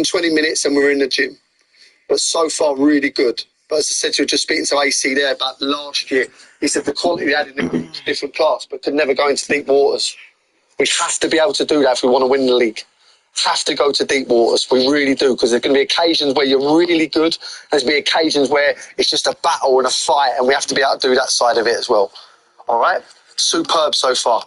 20 minutes and we're in the gym. But so far, really good. But as I said to you, just speaking to AC there about last year, he said the quality they had in the group was different class, but could never go into deep waters. We have to be able to do that if we want to win the league. Have to go to deep waters. We really do, because there's going to be occasions where you're really good. There's going to be occasions where it's just a battle and a fight, and we have to be able to do that side of it as well. All right? Superb so far.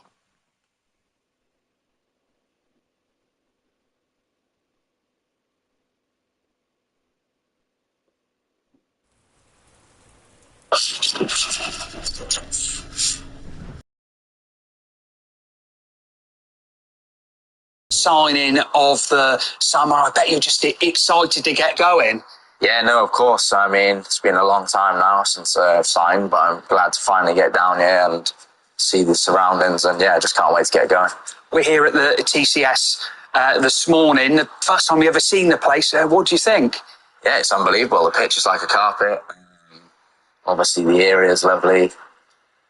Signing of the summer, I bet you're just excited to get going. Yeah, no, of course. I mean, it's been a long time now since I've signed, but I'm glad to finally get down here and see the surroundings, and yeah, I just can't wait to get going. We're here at the TCS this morning. The first time you ever seen the place. What do you think? Yeah, it's unbelievable. The pitch is like a carpet. Obviously, the area is lovely,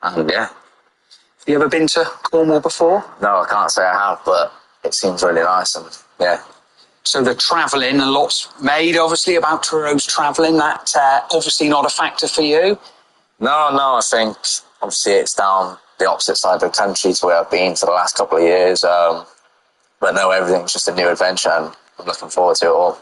and yeah. Have you ever been to Cornwall before? No, I can't say I have, but it seems really nice, and yeah. So the travelling, a lot's made, obviously, about Truro's travelling. That obviously not a factor for you? No, I think, obviously, it's down the opposite side of the country to where I've been for the last couple of years. But no, everything's just a new adventure, and I'm looking forward to it all.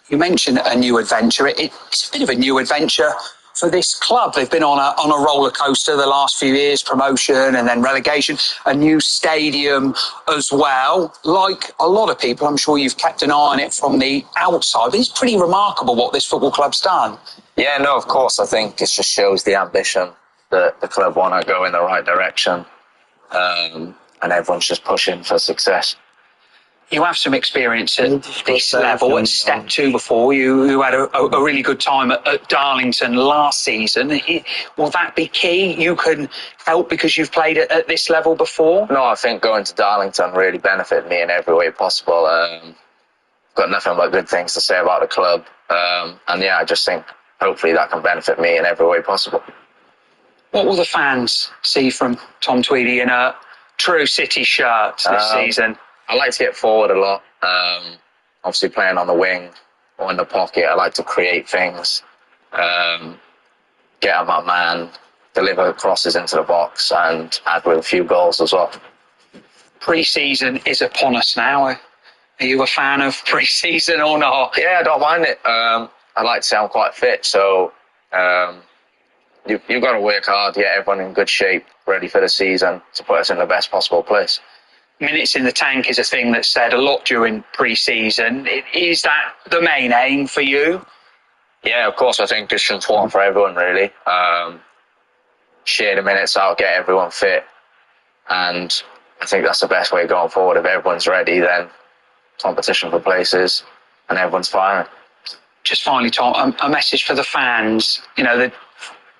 You mentioned a new adventure. It's a bit of a new adventure for this club. They've been on a roller coaster the last few years, promotion and then relegation, a new stadium as well. Like a lot of people, I'm sure you've kept an eye on it from the outside, but it's pretty remarkable what this football club's done. Yeah, no, of course. I think it just shows the ambition that the club want to go in the right direction, and everyone's just pushing for success. You have some experience at this level, at step 2 before. You had a really good time at Darlington last season. Will that be key? You can help because you've played at this level before? No, I think going to Darlington really benefited me in every way possible. Got nothing but good things to say about the club. And yeah, I just think hopefully that can benefit me in every way possible. What will the fans see from Tom Tweedy in a Truro City shirt this season? I like to get forward a lot. Obviously playing on the wing or in the pocket, I like to create things, get at my man, deliver crosses into the box and add with a few goals as well. Pre-season is upon us now. Are you a fan of pre-season or not? Yeah, I don't mind it. I like to say I'm quite fit, so you've got to work hard, get everyone in good shape, ready for the season to put us in the best possible place. Minutes in the tank is a thing that's said a lot during pre-season. Is that the main aim for you? Yeah, of course. I think it's important for everyone, really. Share the minutes out, get everyone fit. And I think that's the best way going forward. If everyone's ready, then competition for places and everyone's firing. Just finally, Tom, a message for the fans. You know, the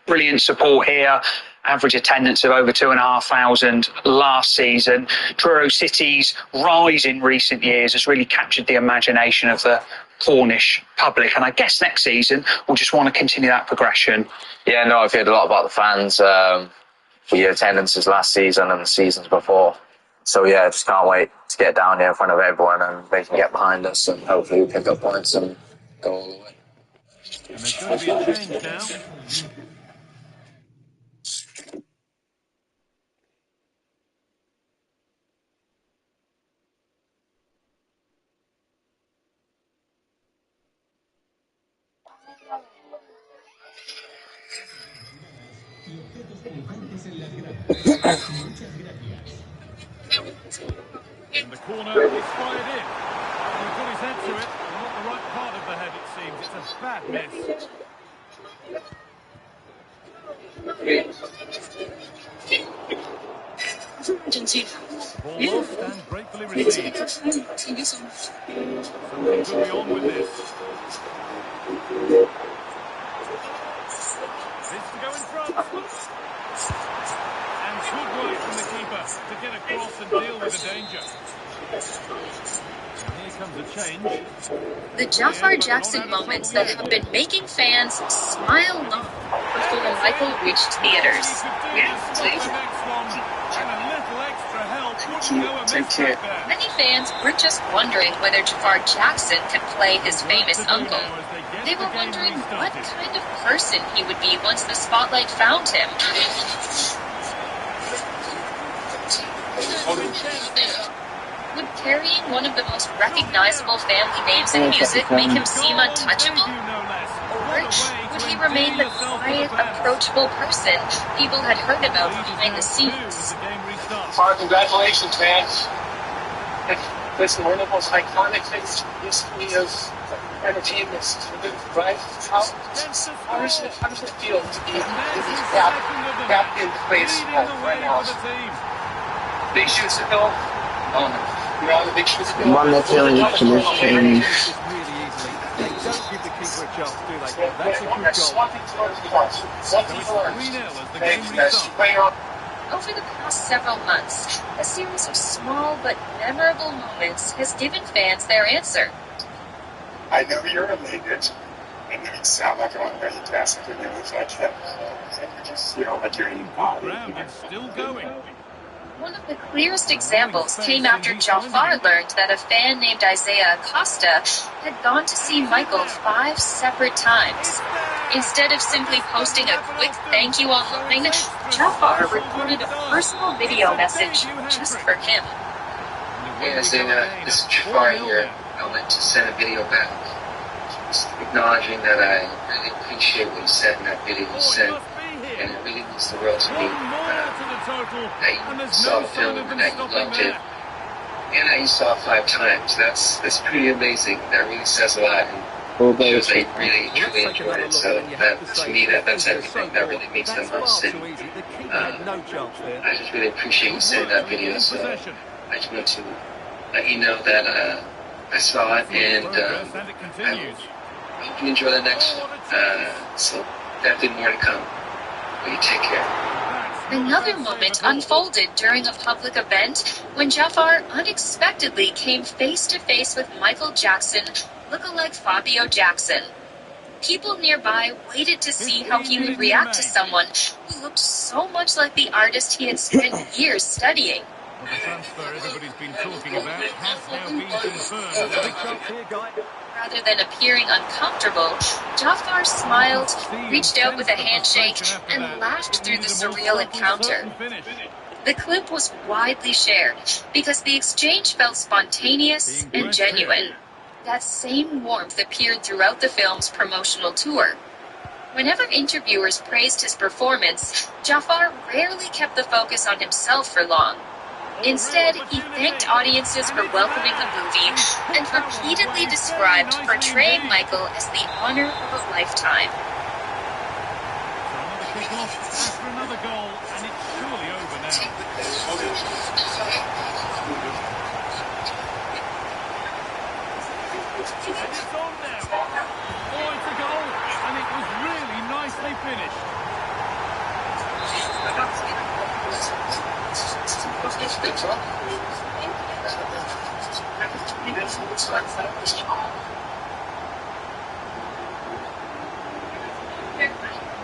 brilliant support here. Average attendance of over 2,500 last season. Truro City's rise in recent years has really captured the imagination of the Cornish public, and I guess next season we'll just want to continue that progression. Yeah, no, I've heard a lot about the fans for your attendances last season and the seasons before. So yeah, I just can't wait to get down here in front of everyone and they can get behind us and hopefully we pick up points and go all the way. And there's going to be a change now. And the corner is fired in. He's got his head to it, and not the right part of the head, it seems. It's a bad miss. Ball lost and gratefully received. Thank you so much. Something could be on with this. This to go in front. And good work from the keeper to get across and deal with the danger. And here comes a change. The Jafar Jackson moments that have been making fans smile not before Michael reached theaters. Yeah, please. And a little extra help Take care. Many fans were just wondering whether Jafar Jackson could play his famous uncle. They were wondering what kind of person he would be once the spotlight found him. Would carrying one of the most recognizable family names in music make him seem untouchable? Or would he remain the quiet, approachable person people had heard about behind the scenes? Congratulations, man. Listen, one of the most iconic things in the history of entertainment, right? How does it feel to be wrapped in place right now? Big shoes to fill. You're on the big shoes to fill. One that's really finished. Don't give the keeper a chance, do they? That's a good goal. So it's 3-0 as the game restarts. Over the past several months, a series of small but memorable moments has given fans their answer. I know you're elated. I know you sound like I'm very fantastic and everything like that. And you just, like you're in body. Round and still going. One of the clearest examples came after Jafar learned that a fan named Isaiah Acosta had gone to see Michael 5 separate times. Instead of simply posting a quick thank you online, Jafar recorded a personal video message just for him. Hey Isaiah, this is Jafar here. I wanted to send a video back, just acknowledging that I really appreciate what you said in that video you sent, and it really means the world to me. That you saw the film and that you loved it, and that you saw it 5 times. That's pretty amazing. That really says a lot, and shows that you really truly enjoyed it. So that, to me, that's everything. That really means the most. And I just really appreciate you sending that video. So I just want to let you know that I saw it, and I hope you enjoy the next one. So definitely more to come. But you take care. Another moment unfolded during a public event when Jafar unexpectedly came face to face with Michael Jackson, lookalike Fabio Jackson. People nearby waited to see how he would react to someone who looked so much like the artist he had spent years studying. Well, the transfer everybody's been talking about has now been confirmed. Big chance here, guy. Rather than appearing uncomfortable, Jafar smiled, reached out with a handshake, and laughed through the surreal encounter. The clip was widely shared because the exchange felt spontaneous and genuine. That same warmth appeared throughout the film's promotional tour. Whenever interviewers praised his performance, Jafar rarely kept the focus on himself for long. Instead, he thanked audiences for welcoming the movie and repeatedly described portraying Michael as the honor of a lifetime. Another kick-off after another goal, and it's surely over now. And it's on now. Oh, it's a goal, and it was really nicely finished.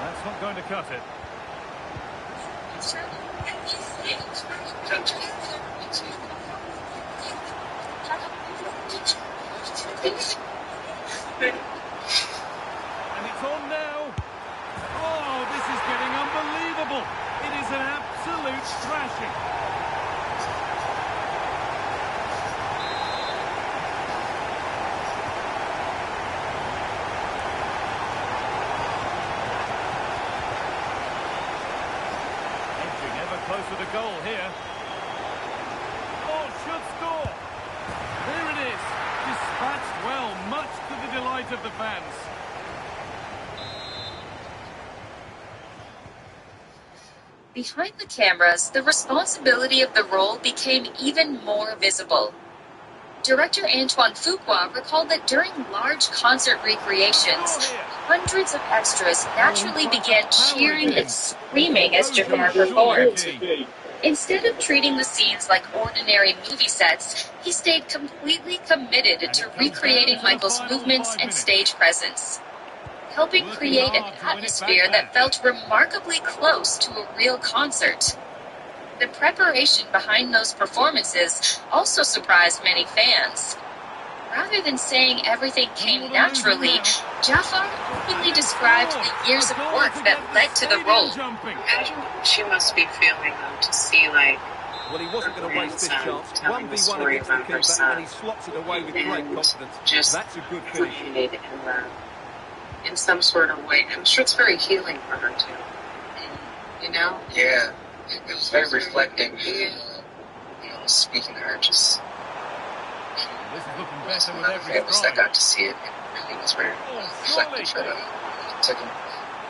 That's not going to cut it. And it's on now. Oh, this is getting unbelievable. It is an absolute thrashing. Closer to goal here. Oh, should score. There it is. Dispatched well, much to the delight of the fans. Behind the cameras, the responsibility of the role became even more visible. Director Antoine Fuqua recalled that during large concert recreations, hundreds of extras naturally began cheering and screaming as Jafar performed. Instead of treating the scenes like ordinary movie sets, he stayed completely committed to recreating Michael's movements and stage presence, helping create an atmosphere that felt remarkably close to a real concert. The preparation behind those performances also surprised many fans. Rather than saying everything came naturally, Jafar openly described the years of work that led to the role. Imagine what she must be feeling to see, like, well, he wasn't going to waste this chance. telling the story about her son, and he slots it away with great confidence. Just that's a good finish. In some sort of way. I'm sure it's very healing for her too. You know? Yeah, it was very reflecting. Speaking to her, just. This is looking better with One of the every families that stride. got to see it, it really was very reflective for them. It took him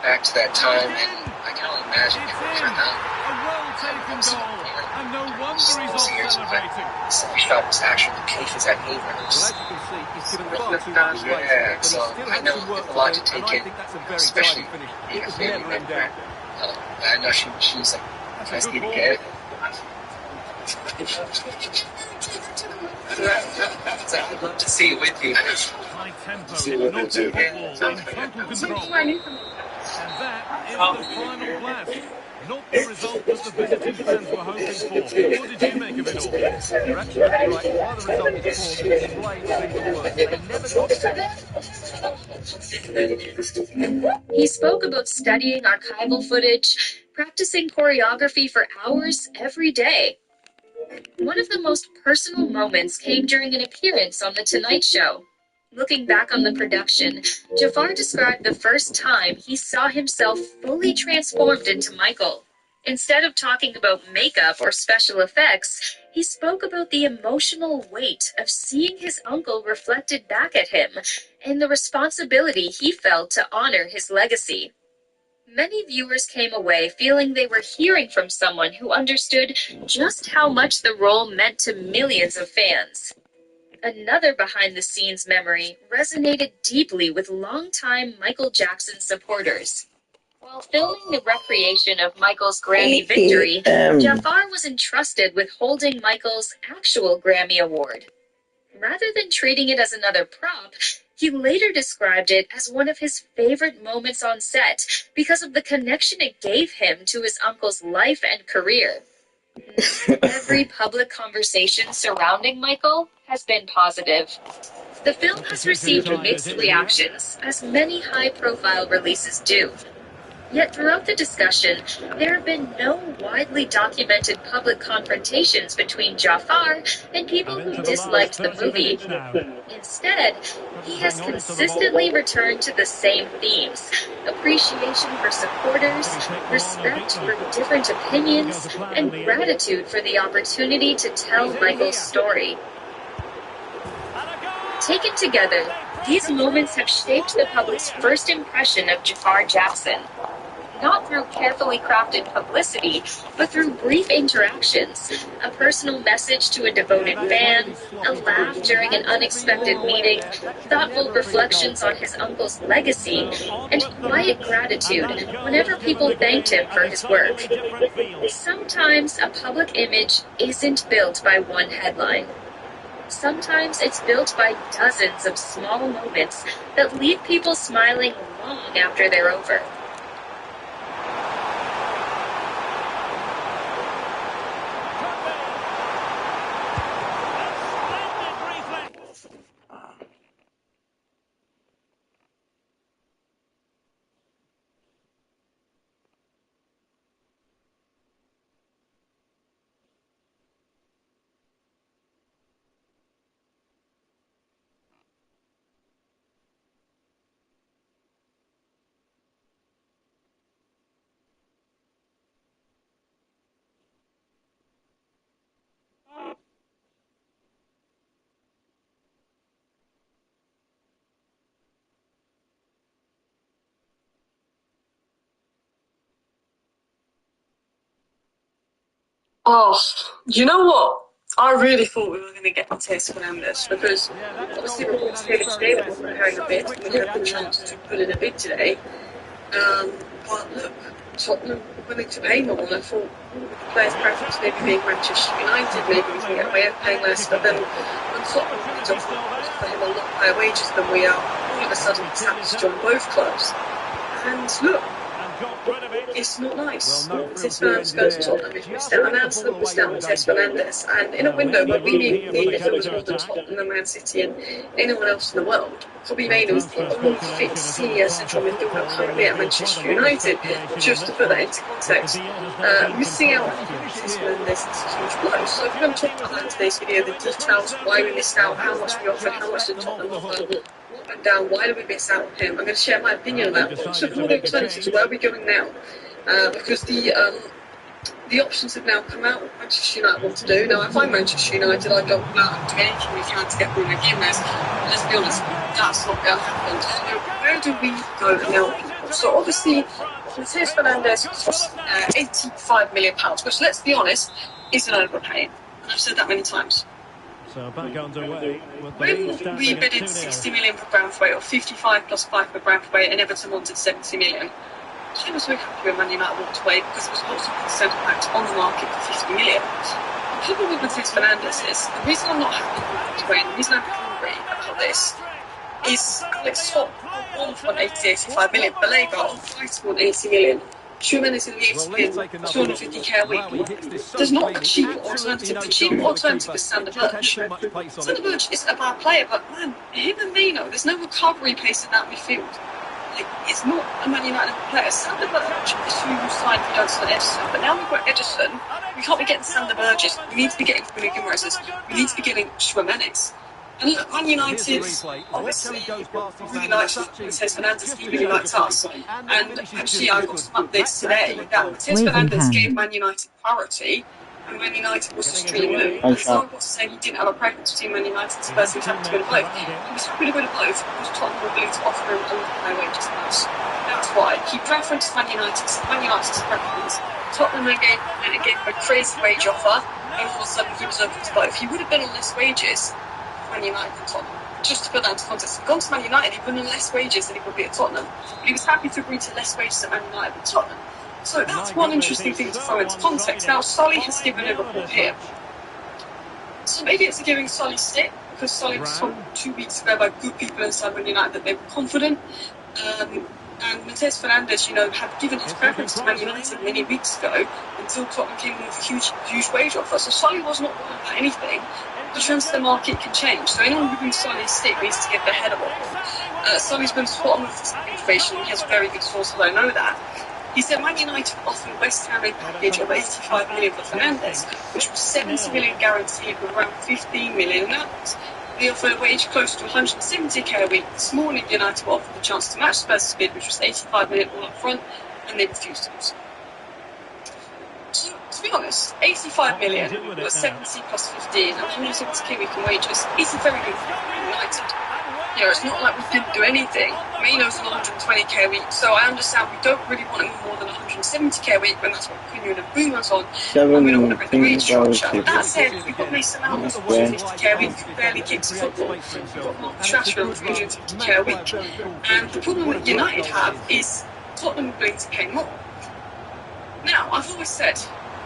back to that time, and I can only imagine it It's for in. now. A well-taken goal. And no wonder he's off celebrating. So we shot was actually locations at Well, Abrams. as you can see, he's given far too much space, Yeah, but he so still I had know some work a lot to to do, and take I in, think that's a very especially tidy finish. being It a was family never in member. doubt. I know she was like, That's guys a need good to ball. get it. So I'd love to see it with you. High tempo, not football, in total control. And that is the final blast. Not the result that the visiting fans were hoping for. What did you make of it all? You're absolutely right. While the result is poor, the display was even worse. They never got... He spoke about studying archival footage, practicing choreography for hours every day. One of the most personal moments came during an appearance on The Tonight Show. Looking back on the production, Jafar described the first time he saw himself fully transformed into Michael. Instead of talking about makeup or special effects, he spoke about the emotional weight of seeing his uncle reflected back at him and the responsibility he felt to honor his legacy. Many viewers came away feeling they were hearing from someone who understood just how much the role meant to millions of fans. Another behind-the-scenes memory resonated deeply with longtime Michael Jackson supporters. While filming the recreation of Michael's Grammy victory, Jafar was entrusted with holding Michael's actual Grammy Award. Rather than treating it as another prop, he later described it as one of his favorite moments on set because of the connection it gave him to his uncle's life and career. Every public conversation surrounding Michael has been positive. The film has received mixed reactions, as many high-profile releases do. Yet throughout the discussion, there have been no widely documented public confrontations between Jafar and people who disliked the movie. Instead, he has consistently returned to the same themes: appreciation for supporters, respect for different opinions, and gratitude for the opportunity to tell Michael's story. Taken together, these moments have shaped the public's first impression of Jafar Jackson. Not through carefully crafted publicity, but through brief interactions, a personal message to a devoted fan, a laugh during an unexpected meeting, thoughtful reflections on his uncle's legacy, and quiet gratitude whenever people thanked him for his work. Sometimes a public image isn't built by one headline. Sometimes it's built by dozens of small moments that leave people smiling long after they're over. Oh, you know what? I really thought we were going to get the taste for Amnes because obviously reports came in today that we're preparing a bid. We have the chance to put in a bid today. But look, Tottenham willing to pay more, and I thought with the players' preference maybe being Manchester United, maybe we can get away with paying less. But then when Tottenham picked up for him a lot higher wages than we are, all of a sudden he's happy to join both clubs. And look, It's not nice. Matheus Fernandes goes to Tottenham if missed out, and Arsenal missed out on Matheus Fernandes. And in a window where we need if there was more than Tottenham and Man City and anyone else in the world, Kobbie Mainoo is the only fit senior central midfielder currently at Manchester United. Just to put that into context, missing out on Matheus Fernandes is a huge blow. So if we're going to talk about that in today's video, the details, why we missed out, how much we offered, how much did Tottenham offer, what went down, why did we miss out on him? I'm going to share my opinion on that. But also, for the alternatives, where are we going now? Because the options have now come out what Manchester United want to do. Now, if I'm Manchester United, I'd go out and do anything we can to get Bruno Gimenez. Let's be honest, that's not going to happen. So where do we go now? So obviously, Matheus Fernandes costs £85 million, which, let's be honest, is an overpaying. And I've said that many times. So back underway. When we bidded 60 million per Branthwaite, or 55 plus 5 per Branthwaite, and Everton wanted 70 million, I was very happy when Man United walked away because there was lots of centre backs on the market for 50 million. The problem with Matheus Fernandes is, the reason I'm not happy with walked away, and the reason I'm angry about this, is Alex Top won for 80-85 million, Baleba on price for 80 million. Schumann is in the 80 million, 250k a week. There's not a cheaper alternative. The cheaper alternative is Sander Berge. Sander Berge isn't a bad player, but man, him and Mainoo, there's no recovery pace in that midfield. Like, it's not a Man United player. Sander Berge is who you signed for Johnson and Edison, but now we've got Edison. We can't be getting Sander Berges. We need to be getting Bruno Gimenez. We need to be getting Schwamenes. And look, Man United obviously really likes Matheus Fernandes, he really likes us. And actually, I got some updates today that Matheus Fernandes gave Man United priority, and Man United was a stream move. And so I got to say he didn't have a preference between Man United and Spurs, he was happy to go to both. He was happy to go to both because Tottenham were willing to offer him under high wages than us. That's why he preferenced Man United's preference. Tottenham gave him a crazy wage offer, and all of a sudden he was open to both. He would have been on less wages Man United and Tottenham. Just to put that into context, if he'd gone to Man United, he would have less wages than he would be at Tottenham. But he was happy to agree to less wages at Man United than Tottenham. So that's one interesting thing to throw into context. Now, Solly has given a report here. Some idiots are giving Solly stick because Solly was told 2 weeks ago by good people inside Man United that they were confident. And Matheus Fernandes, had given his preference to Man United many weeks ago until Tottenham came in with a huge wage offer. So Solly was not worried about anything. The transfer market can change, so anyone who brings Solly a stick needs to get their head up. Solly's been spot on with this information. He has a very good sources, I know that. He said Man United offered West Ham a package of 85 million for Fernandes, which was 70 million guaranteed with around 15 million out. They offered a wage close to 170k a week. This morning, United were offered the chance to match Spurs' bid, which was 85 million all up front, and they refused it. So, to be honest, 85 million, 70 plus 15, and 170k week in wages is a very good for United. It's not like we didn't do anything. Mainoo's on 120k a week, so I understand we don't really want him more than 170k a week when that's what Cunha and Boomer's on, and we don't want to break the wage structure. That said, we've got Mason Mount on 150k a week who barely kicks a football. We've got Mark Trashford on 350k a week. And the problem that United have is Tottenham are willing to pay more. Now, I've always said,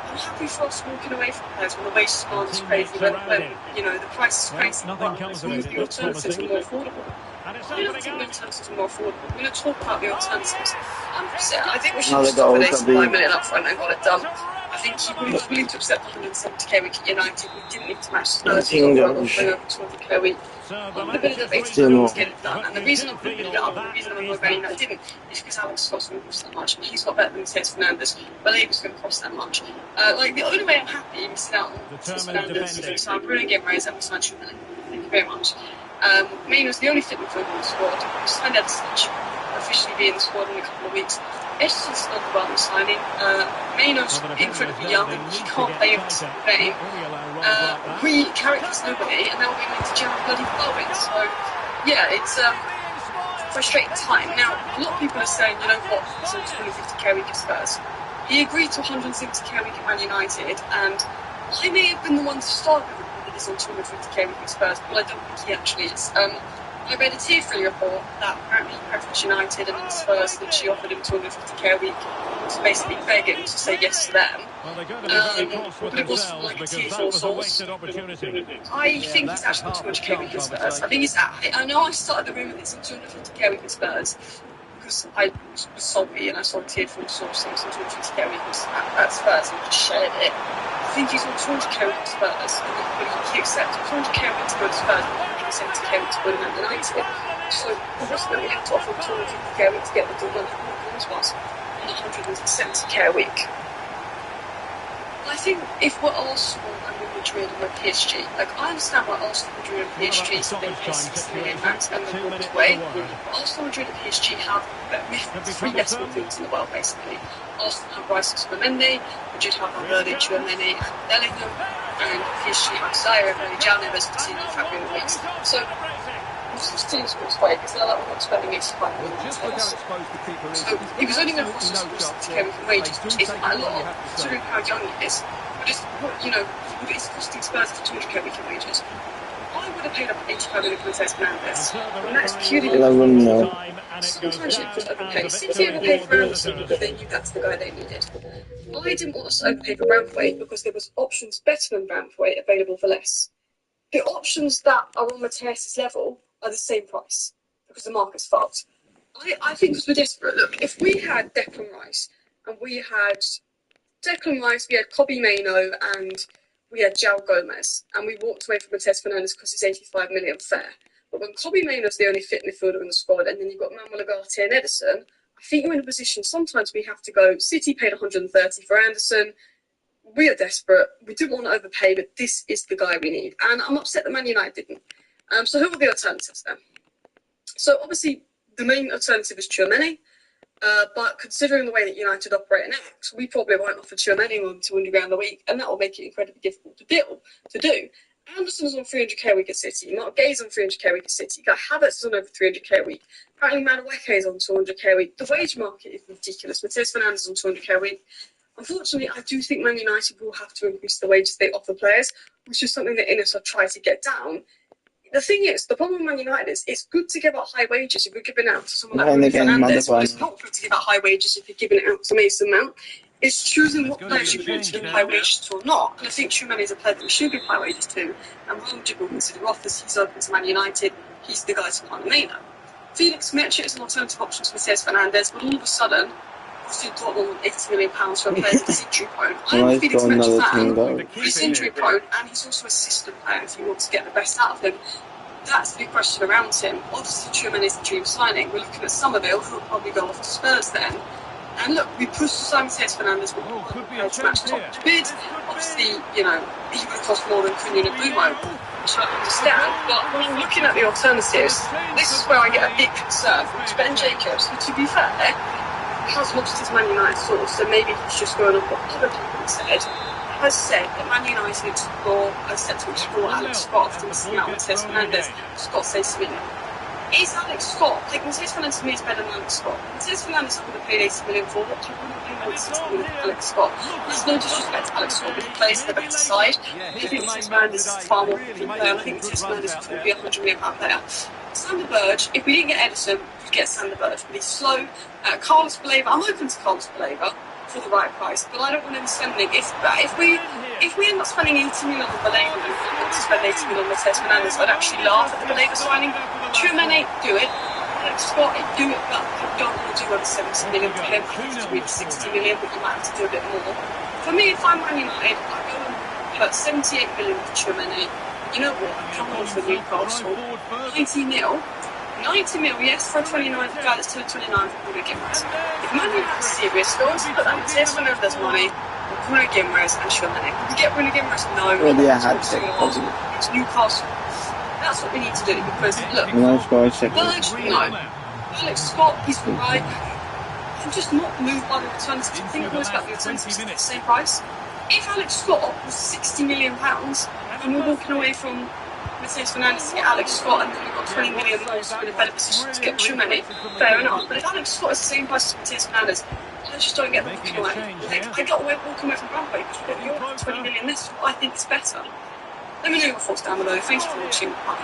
I'm happy for us walking away from players when the wages aren't crazy, when the price is crazy, but as long as the alternatives are more affordable. I don't think the alternatives are more affordable. We're going to talk about the alternatives. I think we should just stop at 85 million up front and got it done. I think he was willing to accept 170k a week at United. We didn't need to match Spurs. We got over 200k a week. I'm a bit of 80 million to get it done. And the reason I'm putting it up, and the reason I'm not going that I didn't, is because Alex Scott's going to cost that much. And he's got better than Matheus Fernandes. Baleba's going to cost that much. The only way I'm happy missing out on Matheus Fernandes is to sign Bruno Gimenez and sign Schumann. Thank you very much. Mainoo's the only fit midfielder in the squad. We signed Edison, officially be in the squad in a couple of weeks. Edison's not the bottom signing. Mainoo's incredibly young and he can't play every single game. We carry this nobody and now we're going to Gerald bloody Bowen. So, yeah, it's a frustrating time. Now, a lot of people are saying, you know what, he's on 250k a week at Spurs. He agreed to 170k a week at Man United, and I may have been the one to start with him that he's on 250k a week at Spurs, but I don't think he actually is. I read a tier 3 report that apparently he preferred United and then Spurs, that she offered him 250k a week to basically beg him to say yes to them. But it was like a tier 4 source. I think he's actually on 200k a week at Spurs. I know I started the rumour that he's on 250k a week at Spurs because I was salty and I saw tearful sourcing some 220k a week at Spurs and just shared it. I think he's on 200k a week at Spurs, and he accepted 200k a week to go to Spurs and 170k a week to go to Man United. So the risk that we had to offer 250k a week to get the deal done was 170k a week. I think if we're Arsenal and we're Madrid and we're PSG, like I understand why Arsenal, Madrid and PSG have been paid £60 million max and they've walked away. But Arsenal, Madrid and PSG have three best midfielders in the world basically. Arsenal have Rice and Mendy, Madrid have Valverde, Tchouaméni and Bellingham, and PSG have Zaire, Emre Can, Coutinho, Fabio Ruiz. So this team's got away because they're like, we're not spending 85 million on this. So it was only going to cost us 60k from wages, which isn't that a lot, considering how young he is. But it's, you know, it's costing Spurs for 200k week in wages. I would have paid up 85 million for Matheus Fernandes, and that's purely sometimes you could overpay. City overpaid for Anderson because they knew that's the guy they needed. I didn't want us to overpay for Branthwaite because there was options better than Branthwaite available for less. The options that are on Matheus' level are the same price because the market's fucked. I think because we're desperate. Look, if we had Declan Rice and we had Kobbie Mainoo and we had João Gomez and we walked away from Matheus Fernandes because he's 85 million fair. But when Kobbie Mainoo's the only fit midfielder in the squad and then you've got Manuel Ugarte and Ederson, I think you're in a position sometimes we have to go, City paid 130 for Anderson. We are desperate. We didn't want to overpay, but this is the guy we need. And I'm upset that Man United didn't. So who are the alternatives then? So obviously the main alternative is Tchouaméni. But considering the way that United operate and act, we probably won't offer Tchouaméni more than £200 a week, and that will make it incredibly difficult to do. Anderson's on 300k a week at City. Mark Gay's on 300k a week at City. Guy Havertz is on over 300k a week. Apparently Madueke is on 200k a week. The wage market is ridiculous. Matheus Fernandes is on 200k a week. Unfortunately, I do think Man United will have to increase the wages they offer players, which is something that Innes have tried to get down. The thing is, the problem with Man United is it's good to give out high wages if you're giving it out to someone like Bruno Fernandes, but it's not good to give out high wages if you're giving it out to Mason Mount. It's choosing what players you want to give high wages to or not. And I think Tchouaméni is a player that we should give high wages to, and Real Madrid will consider offers. He's open to Man United. He's the guy to find the Mainoo. Felix Mechit is an alternative option to Matheus Fernandes, but all of a sudden, obviously Dortmund want £80 million for a player that's injury prone. I'm a Felix Mechit fan, but he's injury prone and he's also a system player if you want to get the best out of him. That's the big question around him. Obviously Tchouaméni is the dream signing. We're looking at Somerville, who will probably go off to Spurs then. And look, we pushed Matheus Fernandes, but we weren't prepared to match top of the bid. Obviously, you know, he would have cost more than Cunha and Bumo, which I understand. But when I'm looking at the alternatives, this is where I get a big concern. Ben Jacobs, who, to be fair, has lost his Man United source, so maybe he's just going off what other people have said that Man United are set to explore Alex Scott after missing out on Matheus Fernandes. Scott says to me, is Alex Scott, like Matheus Fernandes to me is better than Alex Scott. Matheus Fernandes I would have paid 80 million for, what do you want to pay more than 60 million for Alex Scott? There's no disrespect to Alex Scott, but he plays the better side. I think Matheus Fernandes is a far more complete player, and I think Matheus Fernandes would be a £100 million player. Sander Berge, if we didn't get Ederson, we'd get Sander Berge, but he's slow. Carlos Baleba, I'm open to Carlos Baleba for the right price, but I don't want him spending. If we end up spending 80 million on Baleba and we want to spend 80 million on Matheus Fernandes, I'd actually laugh at the Baleba signing. Tchouaméni, do it. Alex Scott, do it, but I don't want to do over 70 million for him. I think it's really 60 million, but you might have to do a bit more. For me, if I'm Man United, I go and put 78 million for Tchouaméni. You know what? Come on for Newcastle. 90 mil, yes, for a 29, guy that's still 29 for Bruno Guimaraes. If Man United is serious, go and put that Matheus Fernandes money on Bruno Guimaraes and Tchouaméni. Did we get Bruno Guimaraes? No. It's Newcastle. That's what we need to do because, look, Berge, no. Alex Scott, he's all right. I'm just not moved by the alternatives. I think always about the alternatives at the same price. If Alex Scott was £60 million and we're walking away from Matheus Fernandes to get Alex Scott and then we've got 20 million more so we're in a better position to get Tchouaméni, fair enough. But if Alex Scott is the same price as Matheus Fernandes, I just don't get the walking away. I got away walking away from Branthwaite because we've got Europe 20 million this, I think it's better. Let me know your thoughts down below. Thank you for watching. Bye.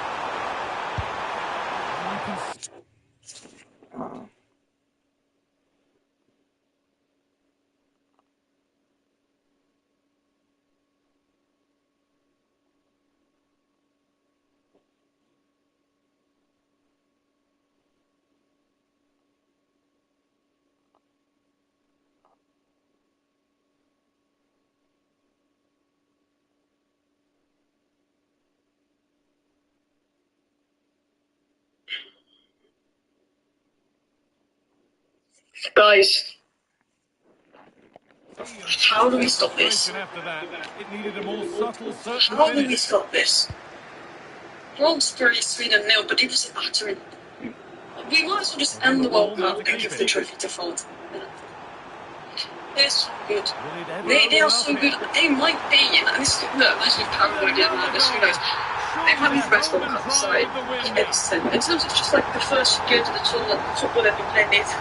Guys, how do we stop this? How do we stop this? France 3-0, but it was a battering. We might as well just end the World Cup and give the trophy to France. They're so good. They are so good. They might be, and this look, imagine if Paraguay didn't like this, who knows? They might be the best World Cup side. In terms of just like the first good of the football they've been playing this,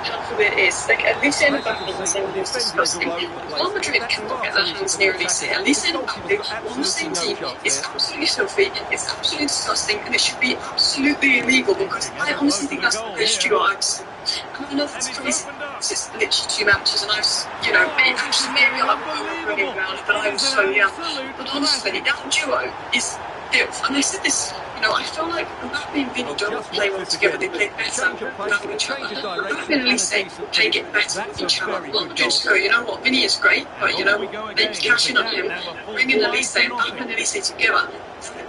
how good it is. Like at least in Mbappe is disgusting. Real Madrid cannot get their hands near Elise. At least in Mbappe on the same team is absolutely filthy, it's absolutely disgusting, and it should be absolutely illegal because I honestly think that's the best duo I've seen. And I know that's crazy. It's literally 2 matches, and maybe I'm running around, but I was so young. But honestly, that duo is filth. And I said this, I feel like Mbappe and Vinny don't play well together. They play better without each other. Mbappe and Elise play get better with each other. Not just go, you know what, Vinny is great, but they cash in on him, bring in Elise, and Mbappe and Elise together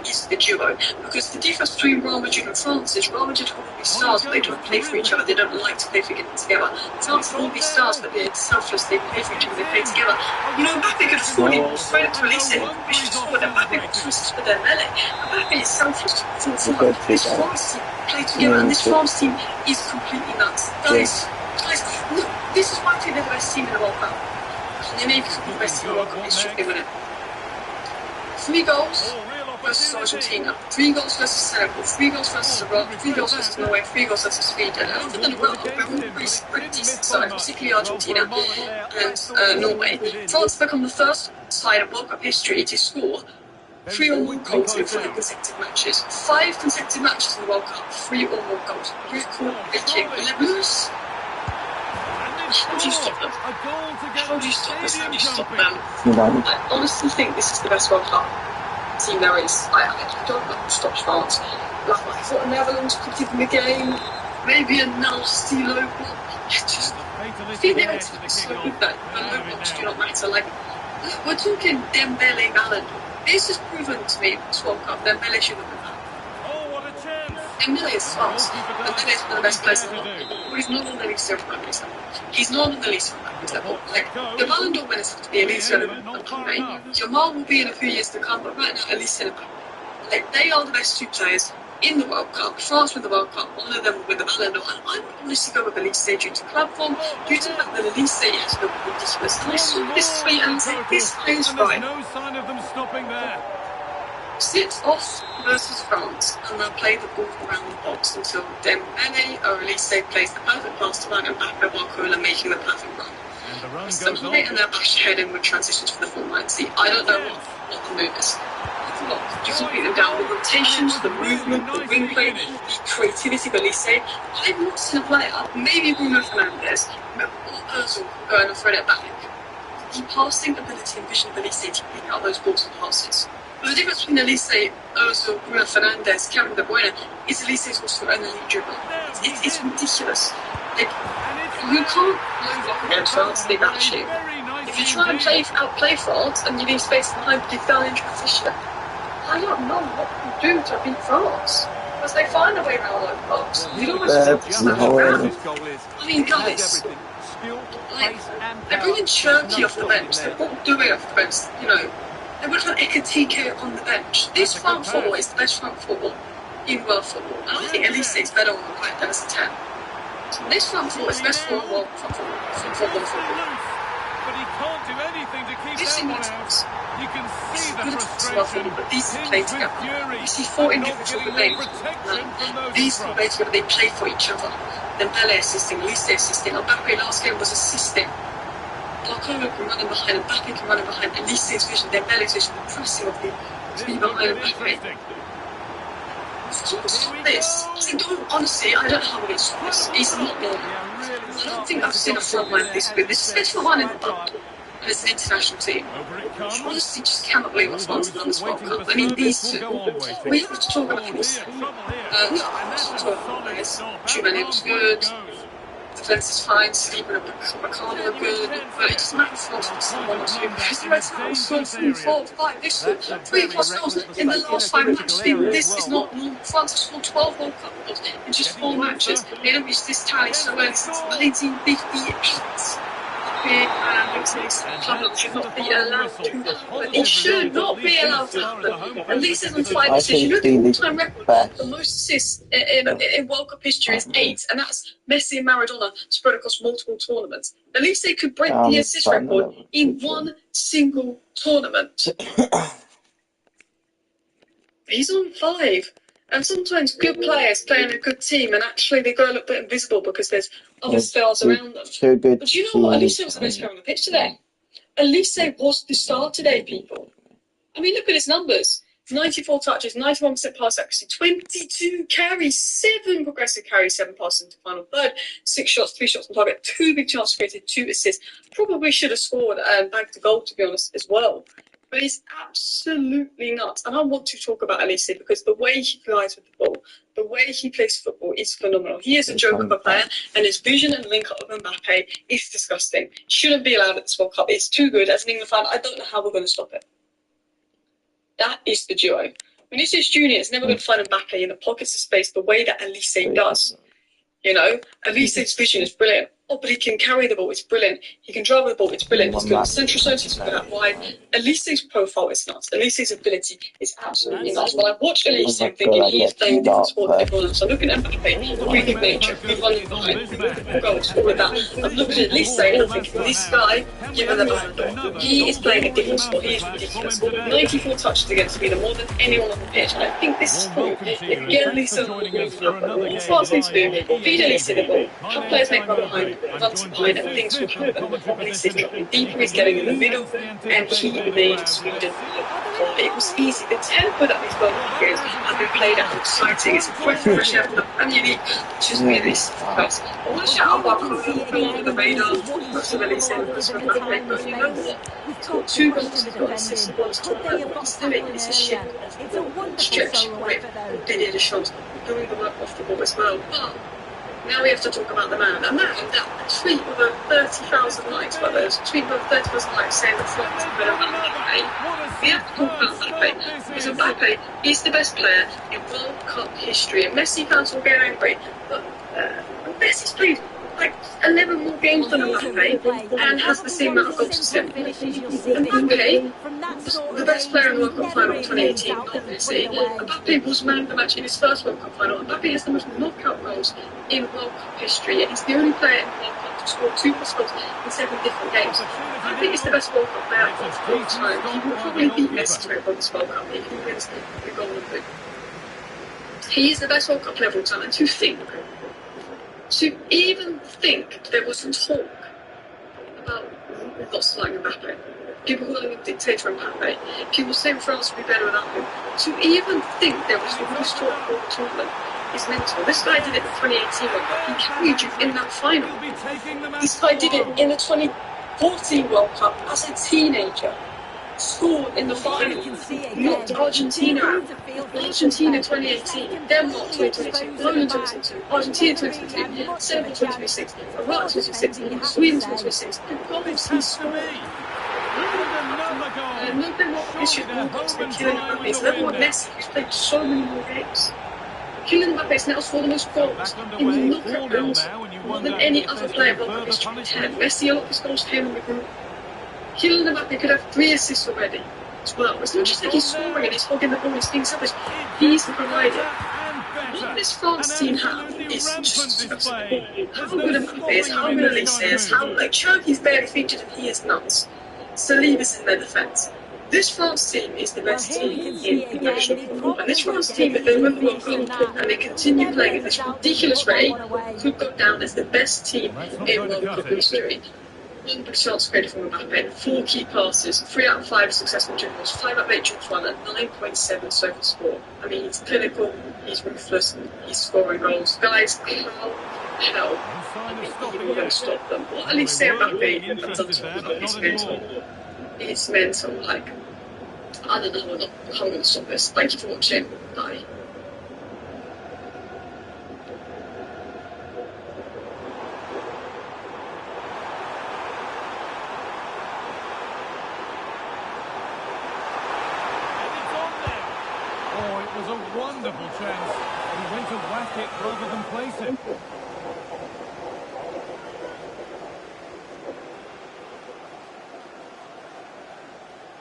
is the duo. Because the difference between Real Madrid and France is Real Madrid have all these stars, but they don't play for each other. They don't like to play together. France have all these stars, but they're selfless. They play for each other. They play together. Mbappe could afford it straight up to Elise. We should just forward that Mbappe could trust for their melee. Mbappe is selfless. This France team play together, and this France team is completely nuts. Guys, look, this is why I think they're the best team in the World Cup. They may be the best team in the World Cup. They should be winning. 3 goals versus Argentina, 3 goals versus Senegal, 3 goals versus Iraq, 3 goals versus Norway, 3 goals versus Sweden. And other than Iraq, we're all pretty decent side, particularly Argentina and Norway. France become the first side of World Cup history to score 3 or more goals in 5 consecutive matches. 5 consecutive matches in the World Cup, 3 or more goals. Record breaking. Lose. How do you stop them? How do you stop this? How do you stop them? I honestly think this is the best World Cup team there is. I don't know who stops France. I thought the Netherlands could give them a game. Maybe a nasty low block. I think their team is so good that the low blocks do not matter. Like, we're talking Dembele, Ballon. This has proven to me this World Cup. Dembele should have been that. Dembele is fast. Dembele is one of the best players in the world. But he's not on the least from that level. He's not on the least from that level. Like, the Ballon d'Or winners have to be Elise and Mbappe. Jamal will be in a few years to come, but right now, Elise and Mbappe. Like, they are the best 2 players in the World Cup. France win the World Cup, one of them will win the Ballon d'Or. And I would honestly go with Elise due to club form, due to the fact that Elise has been ridiculous. And I saw this tweet and said, this is right. No sign of them stopping there. Sit off versus France, and they'll play the ball around the box until Dembele or Elise plays the perfect pass to Mbappe while Cola making the perfect run. Some height and they'll bash ahead in with transitions for the full line. See, I don't know what the move is. You can beat them down with rotations, the movement, the wing play, the creativity of Elise. I've not seen a player, maybe Bruno Fernandes, or Ozil going and throwing it back. The passing ability and vision of Elise to pick out those balls and passes. But the difference between Elise, Ozil, Bruno Fernandes, Kevin De Bruyne is Elise's was for an elite dribble. It's ridiculous. Like, you can't block against France, they bash you. If you try and outplay France and you leave space behind, you've done in transition. I don't know what to do to beat France. Because they find a way around those blocks. You almost smash around. I mean, guys, like, they're bringing Cherky off the bench, they're brought Doué off the bench, they would have Ekatike on the bench. This front four is the best front four in world football. And I think Elise is better on the right than as a 10. So this front four is the best front four in football. But he can't do anything to keep This that one is out. You can see the good frustration. but these play together. You see 4 individual games. These play together, they play for each other. Dembele assisting, Elise assisting. Mbappe last game was assisting. Marcelo can run in behind, Mbappe can run in behind. Elise's vision, Dembele's vision, the pressing of the 3 behind Mbappe. Stop this. Honestly, I don't know how we're going to stop this. He's not normal. I don't think I've seen a front line this good. This is the best front line in the world. And it's an international team. I honestly just cannot believe what's France done this World Cup. I mean, these 2, we have to talk about this. No, let's talk about this. Chumani was good. defence is fine, Sleeper and McConnell are good, but it doesn't matter if not someone or two, because the Reds have scored 3, 4, 5, they've scored 3+ goals in the last 5 matches. This is not normal. France have scored 12 World Cup goals in just 4 matches. They haven't reached this tally so early since 1958. Should not be allowed to happen. It should not be allowed to happen. At least it's on 5 assists. You know the all-time record for most assists in World Cup history is 8, and that's Messi and Maradona spread across multiple tournaments. At least they could break the assist record in one single tournament. He's on 5. And sometimes good players play in a good team and actually they go a little bit invisible because there's other stars around them. But do you know what? Elise was the best player on the pitch today. Elise was the star today, people. I mean, look at his numbers. 94 touches, 91% pass accuracy, 22 carries, 7 progressive carries, 7 passes into final third, 6 shots, 3 shots on target, 2 big chances created, 2 assists. Probably should have scored and bagged the goal, to be honest, as well. But he's absolutely nuts. And I want to talk about Elise because the way he flies with the ball, the way he plays football is phenomenal. He is a joke of a player, and his vision and link up with Mbappe is disgusting. Shouldn't be allowed at this World Cup. It's too good. As an England fan, I don't know how we're going to stop it. That is the duo. Vinicius Jr. is never going to find Mbappe in the pockets of space the way that Elise does. You know, Elise's vision is brilliant. Oh, but he can carry the ball, it's brilliant. He can drive the ball, it's brilliant. He's good at central zones, he's good at wide. Elise's profile is nuts. Elise's ability is absolutely nuts. When I watch Elise, I'm thinking he's playing a different sport than everyone else. I'm looking at Mbappe, freak of nature, good running behind, good goals, all of that. I'm looking at Elise and I'm thinking, this guy, given the Ballon d'Or, he is playing a different sport. He is ridiculous. 94 touches against Sweden, more than anyone on the pitch. And I think this is true. If you get Elise on the ball, what France needs to do, feed Elise the ball, have players make run behind, runs behind, and things will happen. Elise is dropping deeper, he's getting in the middle, and he made Sweden look. It was easy. The tempo that these World Cup games have been played out exciting. It's a breath of fresh air from the Premier League, which is really fast. I want to shout out about Kofi under the radar, lots of Elise because of Mbappe, but you know what? He's got 2 goals, he's got assists, one's top level. What he's doing is a shit off the ball, stretch, whip, Didier Deschamps, doing the work off the ball as well. But now we have to talk about the man. That man, that tweet with over 30,000 likes, but there's a tweet with over 30,000 likes saying that France is better than Mbappe. We have to talk about Mbappe, because Mbappe is the best player in World Cup history. And Messi fans will get angry, but Messi's played like 11 more games than Mbappe and has the same amount of goals as him. Mbappe, the best player in the World Cup final in 2018, obviously. Mbappe was man of the match in his first World Cup final. Mbappe has the most knockout goals in World Cup history, and he's the only player in the World Cup to score 2+ goals in 7 different games. Mbappe is the best World Cup player of all time. He will probably beat Messi to win this World Cup if he wins the Golden Boot. He is the best World Cup player of all time, and to even think there was some talk about not starting Mbappe, people calling him dictator Mbappe, people saying France would be better without him, to even think there was no talk for the tournament is mental. This guy did it in the 2018 World Cup, he carried you in that final. This guy did it in the 2014 World Cup as a teenager. Scored in the final, knocked Argentina out. Argentina 2018, Denmark 2022, Poland 2022, Argentina 2022, Serbia 2026, Iraq 2026, Sweden 2026. The goals he scored. Look at what this year's World Cup's been killing Mbappe. It's level with Messi, who's played so many more games. Kylian Mbappe is now scored the most goals in the knockout rounds more than any other player in World Cup history. 10. Messi, a lot of his goals came in the group. Kylian Mbappe could have 3 assists already as well. It's not just like he's scoring and he's hogging the ball, he's being selfish. He's providing. What this France team have is just how good Mbappe is, how good Elise is, how like Cherky's barely featured and he is nuts. Saliba's in their defence. This France team is the best team in international football, and this France team, if they win the World Cup and they continue playing at this ridiculous rate, could go down as the best team in World Cup history. 1 big chance created from Mbappe, 4 key passes, 3 out of 5 successful dribbles, 5 out of 8 dribbles won, and 9.7 so far score. I mean, he's clinical, he's ruthless, he's scoring goals. Guys, how I mean, you won't stop them. What Elise Mbappe has done to World Cup is mental. It's mental, like, I don't know how I'm going to stop this. Thank you for watching, bye. wonderful chance. He went to whack it rather than place it.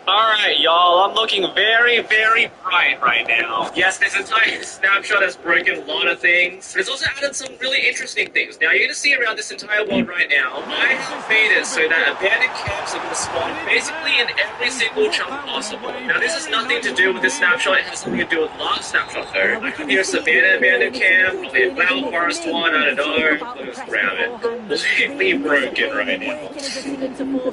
Alright, y'all, I'm looking very, very bright right now. Yes, this entire snapshot has broken a lot of things, but it's also added some really interesting things. Now, you're going to see around this entire world right now, I have made it so that abandoned camps are going to spawn basically in every single chunk possible. Now, this has nothing to do with this snapshot, it has something to do with the last snapshot, though. I have here Savannah abandoned camp, probably a Battle Forest one, I don't know. Let's grab it. Completely broken right now.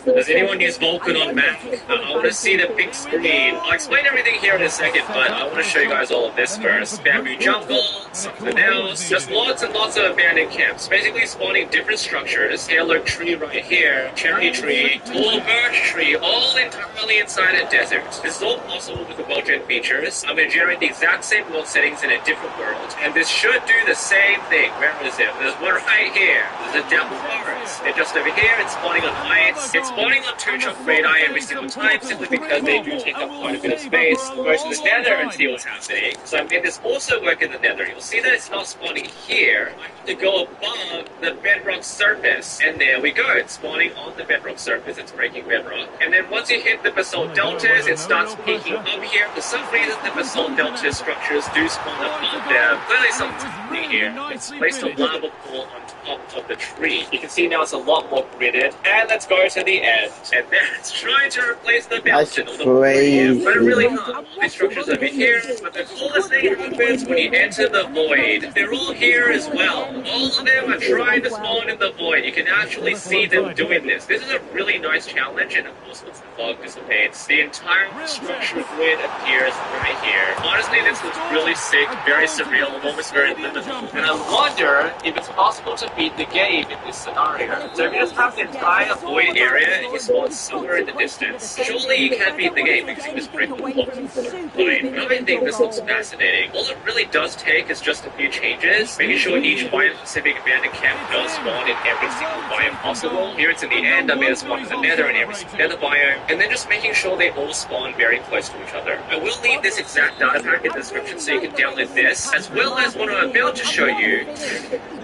Does anyone use Vulcan on Mac? I want to see the big screen. I'll explain everything here in a second, but I want to show you guys all of this first. Bamboo jungle, something else. Just lots and lots of abandoned camps. Basically spawning different structures. Yellow tree right here, cherry tree, tall birch tree, all entirely inside a desert. This is all possible with the well-gen features. I'm going to generate the exact same world settings in a different world, and this should do the same thing. Where is it? There's one right here. There's a devil forest. And just over here, it's spawning on ice. It's spawning on 2 chunk red eye every single time, simply because they do take up quite a bit of space. Go to the nether and see what's happening. So I made this also work in the nether. You'll see that it's not spawning here. I have to go above the bedrock surface. And there we go. It's spawning on the bedrock surface. It's breaking bedrock. And then once you hit the basalt deltas, it starts peeking up here. For some reason, the basalt delta structures do spawn up there. Clearly something's happening here. It's placed a lava pool on top of the tree. You can see now it's a lot more gridded. And let's go to the end. And then it's trying to replace the mountain or the void. But it really can't. These structures over here. But the coolest thing happens when you enter the void. They're all here as well. All of them are trying to spawn in the void. You can actually see them doing this. This is a really nice challenge, and of course once the fog dissipates, the entire structure grid appears right here. Honestly, this looks really sick, very surreal, almost very liminal. And I wonder if it's possible to beat the game in this scenario. So if you just have the entire void area and you spawn somewhere in the distance, surely you can beat the game because you just break the block. Fine. I think this looks fascinating. All it really does take is just a few changes, making sure each biome-specific abandoned camp does spawn in every single biome possible. Here it's in the end, I made a spawn in the nether in every single nether biome, and then just making sure they all spawn very close to each other. I will leave this exact data pack in the description so you can download this, as well as what I'm about to show you.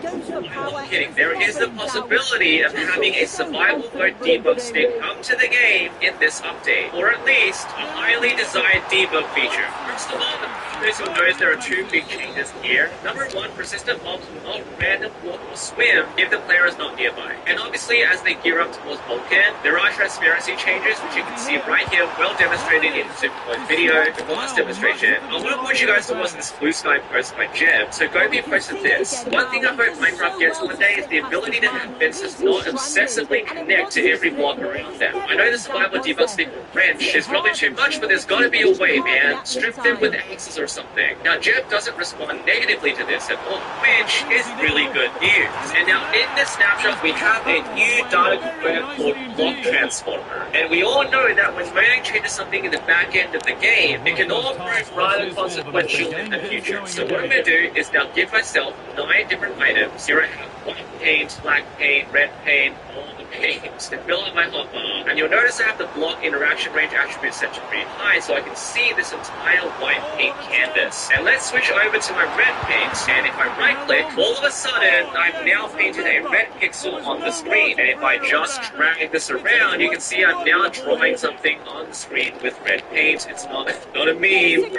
I'm not kidding, there is the possibility of having a survival mode debug stick come to the game in this update, or at least a highly desired debug feature. First of all, the person who knows there are 2 big changes here. Number 1, persistent mobs will not random walk or swim if the player is not nearby. And obviously, as they gear up towards Vulcan, there are transparency changes, which you can see right here, well demonstrated in the Superpoint video, the glass demonstration. I want to point you guys towards this blue sky post by Jeb, so go be posted this. One thing I hope Minecraft gets one day is the ability to have fences not obsessively connect to every block around them. I know the survival debug stick wrench is probably too much, but there's got to be a way, man. Strip them with axes or something. Now, Jeb doesn't respond negatively to this at all, which is really good news. And now, in this snapshot, we have a new data converter called Block Transformer. And we all know that when Moaning changes something in the back end of the game, it can all prove rather consequential in the future. So what I'm going to do is now give myself 9 different items. Here I have white paint, black paint, red paint, all the paints to fill out my hotbar. And you'll notice I have the block interaction range attribute set to pretty high so I can see this entire white paint canvas. And let's switch over to my red paint. And if I right click, all of a sudden I've now painted a red pixel on the screen. And if I just drag this around, you can see I'm now drawing something on the screen with red paint. It's not a meme.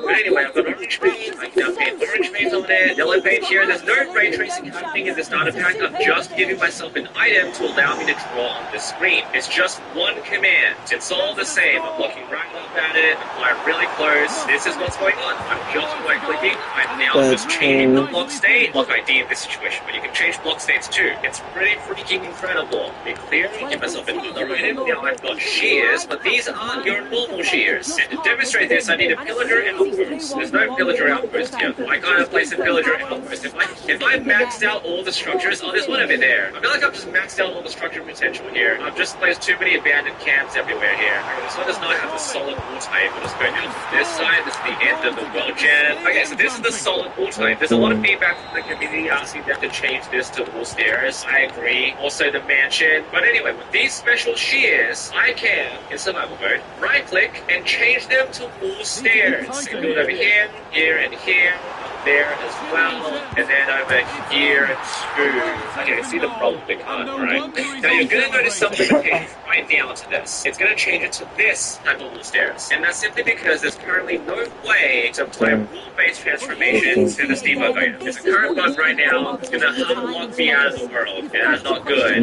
But anyway, I've got orange paint. I can now paint orange paint on it. Yellow paint here. There's no ray tracing happening in this data pack. I'm just giving myself an item to allow me to draw on the screen. It's just one command. It's all the same. I'm looking right up at it. I'm really close. This is what's going on. I'm just right clicking. I'm now just changing the block state. Block ID in this situation, but you can change block states too. It's pretty freaking incredible. Be clear, give myself another item. Now I've got shears, but these aren't your normal shears. And to demonstrate this, I need a pillager outpost. There's no pillager outpost here. I can't place a pillager outpost. If I I maxed out all the structures? Oh, there's one over there. I feel like I've just maxed out all the structure potential here. I've just placed too many abandoned camps everywhere here. Okay, this one does not have the solid wall type. We'll just go down to this side. This is the end of the well gen. Okay, so this is the solid wall type. There's a lot of feedback from the community asking them to change this to wall stairs. I agree. Also the mansion. But anyway, with these special shears, I can, in survival mode, right click and change them to wall stairs. You can do it over here, and here, there as well, and then over here too. Okay, see the problem they can't, right? Now you're going to notice some limitations right now to this. It's going to change it to this type of wall stairs, and that's simply because there's currently no way to apply rule-based transformations to this debug item. There's a current bug right now. It's going to unlock me out of the world, and that's not good.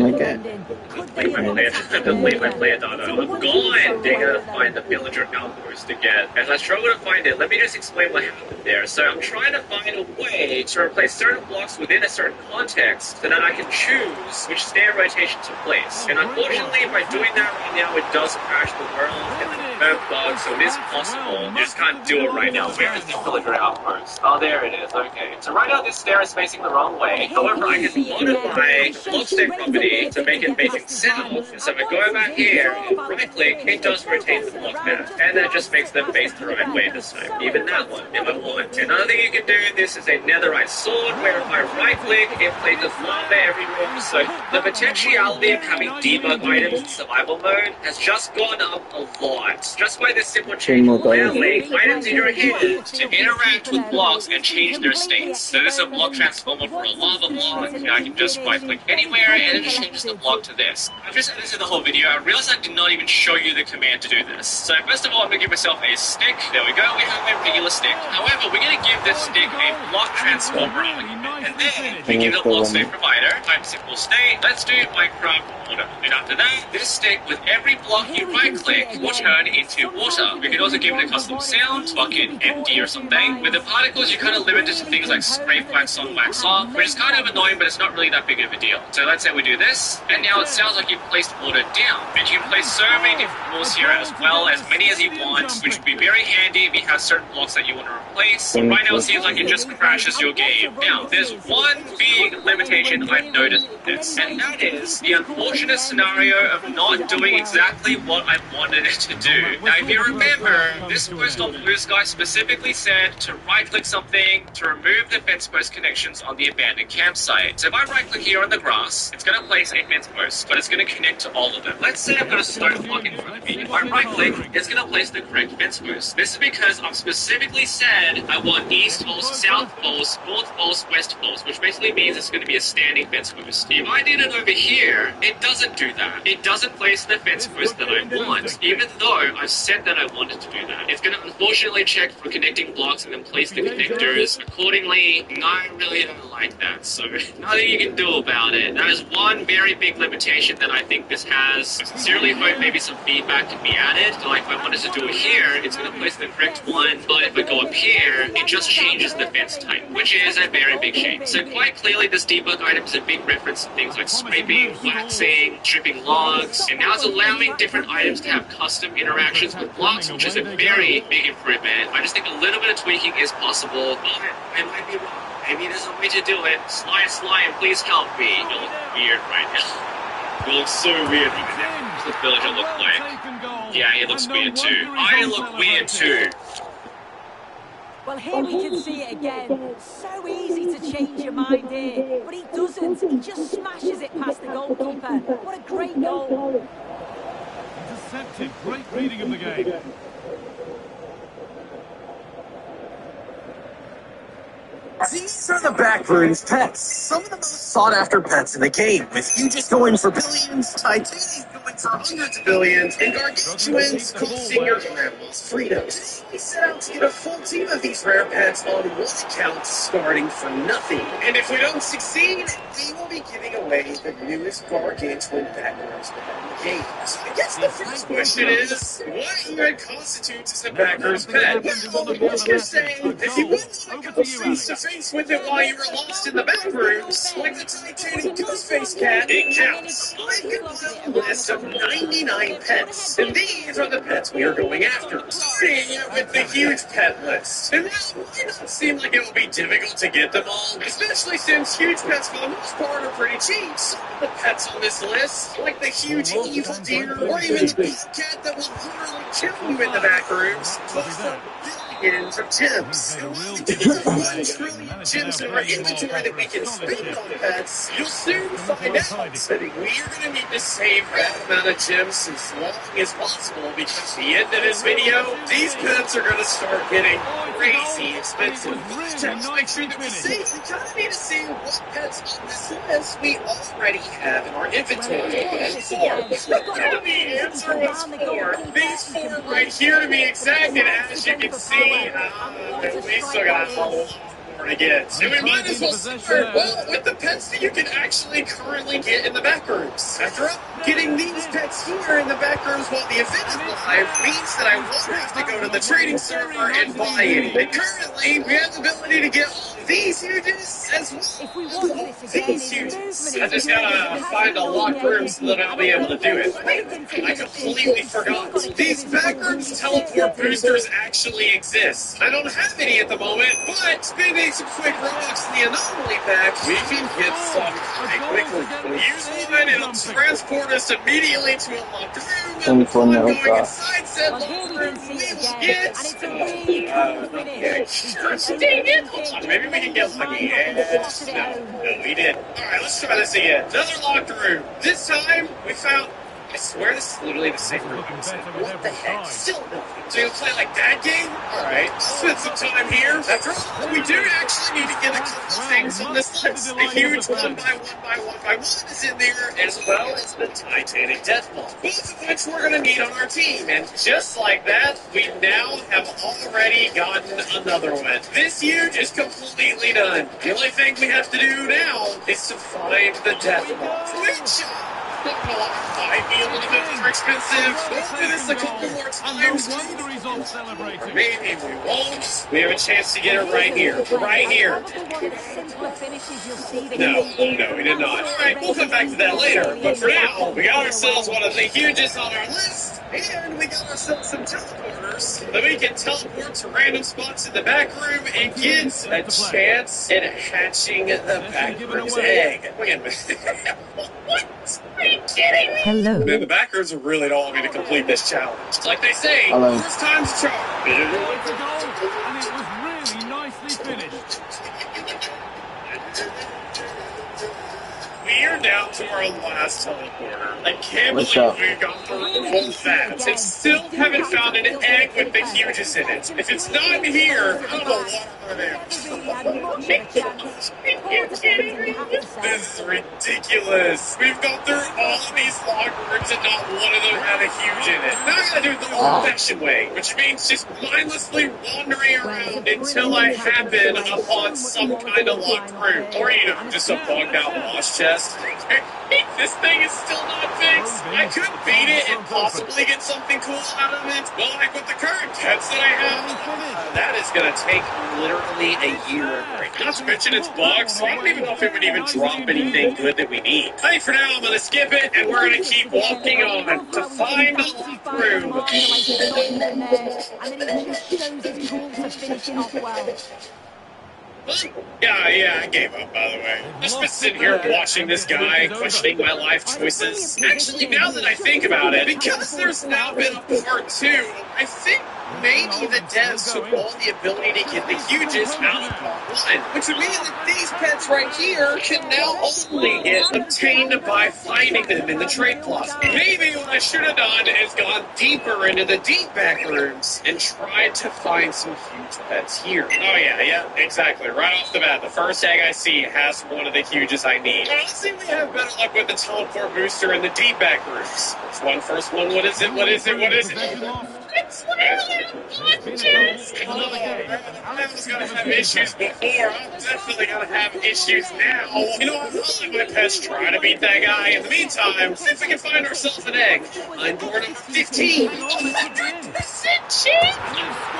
Delete my player data. I'm gone! They're going to find the villager outpost again. As I struggle to find it, let me just explain what happened there. So I'm trying to find a way to replace certain blocks within a certain context so that I can choose which stair rotation to place. And unfortunately, by doing that right now, it does crash the world and the confirmed bug, so it is possible. You just can't do it right now. Where is the villager outpost? Oh, there it is. Okay. So right now, this stair is facing the wrong way. However, I can modify the block stair property to make it facing south. And so if I go back here and right-click, it does rotate the block there. And that just makes them face the right way this time. Even that one, if I want. Another thing you can do, this is a netherite sword, where if I right-click, it places lava everywhere. So the potentiality of having debug items in survival mode has just gone up a lot. Just by this simple change, allowing items in your hand to interact with blocks and change their states. So this is a block transformer for a lava block. I can just right-click anywhere, and it just changes the block to this. I've just edited the whole video. I realized I did not even show you the command to do this. So first of all, I'm going to give myself a stick. There we go. We have a regular stick. However, we're going to give this stick a block transformer argument. And then we give the block state provider type simple state. Let's do Minecraft water. And after that, this stick with every block you right-click will turn into water. We can also give it a custom sound, fucking empty or something. With the particles, you're kind of limited to things like scrape, wax on, wax off, which is kind of annoying, but it's not really that big of a deal. So let's say we do this, and now it sounds like you've placed water down. And you can place so many different walls here as well, as many as you want, which would be very handy if you have certain blocks that you want to replace. But right now it seems like it just crashes your game. Now, there's one big limitation I've noticed with this, and that is the unfortunate scenario of not doing exactly what I wanted it to do. Now, if you remember, this post on Blue Sky specifically said to right-click something to remove the fence post connections on the abandoned campsite. So if I right-click here on the grass, it's going to place a fence post, but it's going to connect to all of them. Let's say I've got a stone block in front of me. If I right-click, it's going to place the correct fence post. This is because I've specifically said I want east post, south post, north post, west post, which basically means it's going to be a standing fence post. If I did it over here, it doesn't do that. It doesn't place the fence post that I want, even though I've said that I wanted to do that. It's going to unfortunately check for connecting blocks and then place the connectors accordingly. I really don't like that, so nothing you can do about it. That is one very big limitation that I think this has. I sincerely hope maybe some feedback can be added. So like if I wanted to do it here, it's going to place the correct one, but if I go up here, it just changes the fence type, which is a very big shame. So quite clearly this debug item is a big reference to things like scraping, waxing, stripping logs, and now it's allowing different items to have custom interactions with blocks, which is a very big improvement. I just think a little bit of tweaking is possible, but I might be wrong. Maybe there's a way to do it. Sly, and please help me. You look weird right now. You look so weird right now. What's the villager look like? Yeah, he looks weird too. I look weird too. Well, here we can see it again. So easy to change your mind here. But he doesn't. He just smashes it past the goalkeeper. What a great goal. Intercepted. Great reading of the game. These are the Backrooms pets, some of the most sought-after pets in the game, with Huges going for billions, Titani's going for hundreds of billions, and Gargantuans costing your grandma's freedom. We set out to get a full team of these rare pets on one account, starting from nothing. And if we don't succeed, we will be giving away the newest Gargantuan Backrooms pet in the game. So I guess the first question is, what even constitutes as a Backrooms pet? Well, the rules were saying, if you wouldn't want to go face to face with it while you were lost in the back rooms, like the Titanic Goose face cat, it counts. I've compiled a list of 99 pets, and these are the pets we are going after. Starting with the huge pet list. And while it might not seem like it will be difficult to get them all, especially since huge pets for the most part are pretty cheap, some of the pets on this list, like the huge evil deer, or even the big cat that will literally kill you in the back rooms, cost billions of gems. And while we do have 1 trillion gems in our inventory that we can spend on pets, you'll soon find out that we are going to need to save that amount of gems as long as possible, because at the end of this video, these pets are going to start getting crazy expensive. Just make sure that we see. We kind of need to see what pets on this list we already have in our inventory. And 4. The answer was 4. These 4 right here, to be exact, and as you can see, we still got a whole lot more to get. And we might as well start, well, with the pets that you can actually currently get in the back rooms. After all, getting these pets here in the back rooms while the event is live means that I won't have to go to the trading server and buy any. And currently, we have the ability to get all these huges as well as these huges. I just gotta find a locked room so that I'll be able to do it. Wait, I completely forgot. These back rooms teleport boosters actually exist. I don't have any at the moment, but spending some quick Robux in the anomaly pack, we can get some pretty quickly. We'll use one, it'll transport us immediately to a locked room, and upon going inside said locked room, we will get... Dang it! Hold on, maybe we can get lucky. Yes. No, we didn't. Alright, let's try this again. Another locked room. This time, we found... I swear this is literally the same room. What the heck? Still nothing. So you'll play like that game? Alright, spend some time here. After all, we do actually need to get a couple things on this list. The huge 1x1x1x1 is in there, as well as the Titanic Death Ball. Both of which we're going to need on our team. And just like that, we now have already gotten another one. This huge is completely done. The only thing we have to do now is to find the Death Ball. Which... might be a little bit more expensive. We'll do this a couple more times. Maybe we won't. We have a chance to get it right here. Right here. No, we did not. Alright, we'll come back to that later. But for now, we got ourselves one of the hugest on our list. And we got ourselves some teleporters that we can teleport to random spots in the back room and get a chance at hatching the back room's egg. Wait a minute. What? Are you kidding me? Hello. Man, the backers really don't want me to complete this challenge. Like they say, first time's a charm. And it was really nicely finished. We are down to our last teleporter. I can't believe we've gone through all that and still haven't found an egg with the hugest in it. If it's not here, I don't know what it is. Are you kidding me? This is ridiculous. We've gone through all of these locked rooms and not one of them had a huge in it. Now I gotta do it the old-fashioned way, which means just mindlessly wandering around until I happen upon some kind of locked room. Or, you know, just a bugged-out lost chest. This thing is still not fixed. I could beat it and possibly get something cool out of it. Well, like with the current pets that I have, that is going to take literally a year of break. Not to mention it's bugged, so I don't even know if it would even drop anything good that we need. I think for now I'm going to skip it, and we're going to keep walking on to find a locked room. And then he just shows his tools to finish it off well. Yeah, I gave up, by the way. I've just been sitting here watching this guy questioning my life choices. Actually, now that I think about it, because there's now been a part 2, I think maybe the devs took all the ability to get the huges out of part 1, which would mean that these pets right here can now only get obtained by finding them in the trade closet. Maybe what I should have done is gone deeper into the deep back rooms and tried to find some huge pets here. Oh yeah, exactly. Right off the bat, the first egg I see has one of the huges I need. Let's see if we have better luck with the teleport booster in the deep back rooms. First one. What is it? It's literally bunches! I was gonna have issues before. I'm definitely gonna have issues now. You know, I'll let my pets try to beat that guy. In the meantime, see if we can find ourselves an egg. On door number 15. 100% chance!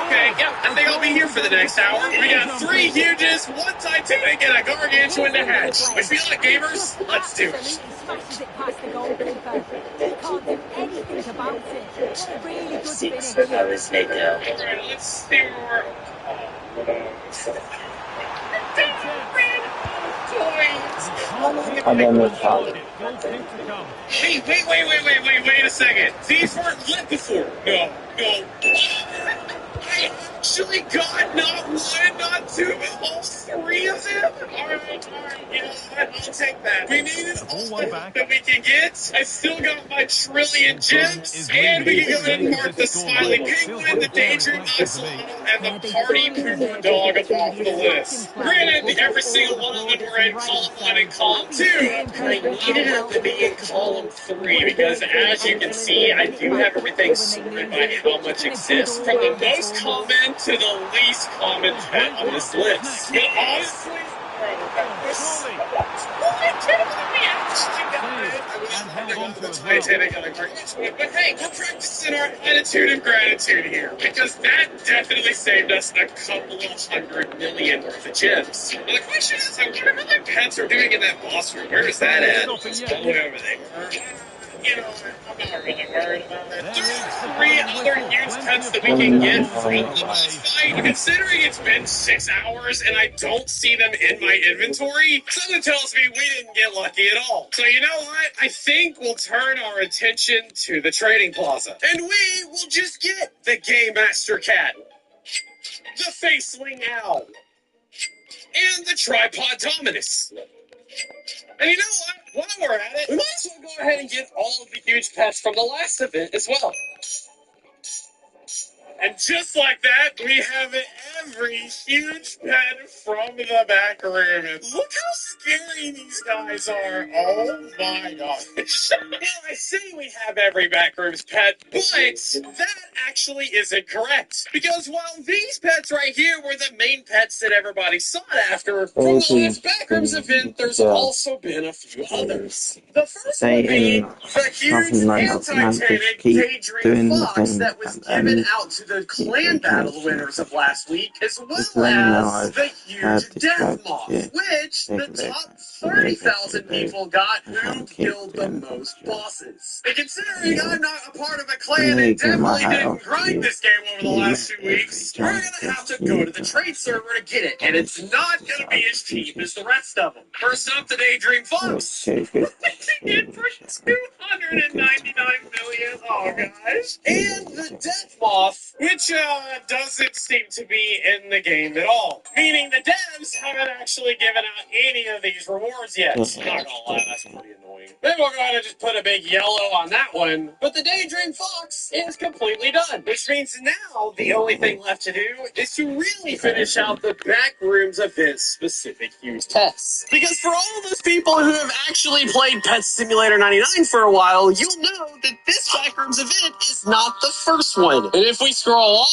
Okay, yep, I think I'll be here for the next hour. We got 3 huges, 1 Titanic, and a gargantuan to hatch. Wish me luck, gamers. Let's do it. Absolutely smashes it past the goalkeeper. He can't do anything about it. What a really good finish. Alright, let's see where Hey, wait a second. These weren't lit before. No. I actually got not 1, not 2, but all 3 of them? Alright, you know what? I'll take that. We needed all that we can get. I still got my trillion gems, and we can go ahead and mark the Smiling Penguin, the Daydream Axolotl, and the Party Pooper Dog off the list. Granted, every single one of them were in column 1 and column 2. I needed them to be in column 3 because, as you can see, I do have everything sorted by how much exists, from the most common to the least common pet on this list. But honestly, but hey, we're practicing our attitude of gratitude here, because that definitely saved us a couple of 100 million worth of gems. Now the question is, I wonder how my pets are doing in that boss room. Where is that at? It's all the way over there. You know, I'm not really worried about it. There are 3 other huge pets that we can get from the fight. Considering it's been 6 hours and I don't see them in my inventory, something tells me we didn't get lucky at all. So you know what? I think we'll turn our attention to the trading plaza. And we will just get the Game Master Cat, the Faceling Owl, and the Tripod Dominus. And you know what? While we're at it, we might as well go ahead and get all of the huge pets from the last event as well. And just like that, we have every huge pet from the back room. And look how scary these guys are. Oh my gosh. Well, I say we have every back room's pet, but that actually isn't correct. Because while these pets right here were the main pets that everybody sought after, from the last backrooms event, there's also been a few others. The first one being the huge anti-Titanic Daydream Fox that was given out to the clan battle winners of last week, as well as the huge Death Moth, which the top 30,000 people got who killed the most bosses. And considering I'm not a part of a clan and definitely didn't grind this game over the last 2 weeks, we're gonna have to go to the trade server to get it, and it's not gonna be as cheap as the rest of them. First up, the Daydream Fox. It for 299 million. Oh gosh. And the Death Moth, which doesn't seem to be in the game at all. Meaning the devs haven't actually given out any of these rewards yet. Not gonna lie, that's pretty annoying. Maybe we'll go ahead and just put a big yellow on that one. But the Daydream Fox is completely done. Which means now the only thing left to do is to really finish out the back rooms of his specific huge tests. Because for all those people who have actually played Pet Simulator 99 for a while, you'll know that this backrooms event is not the first one. And if we scroll all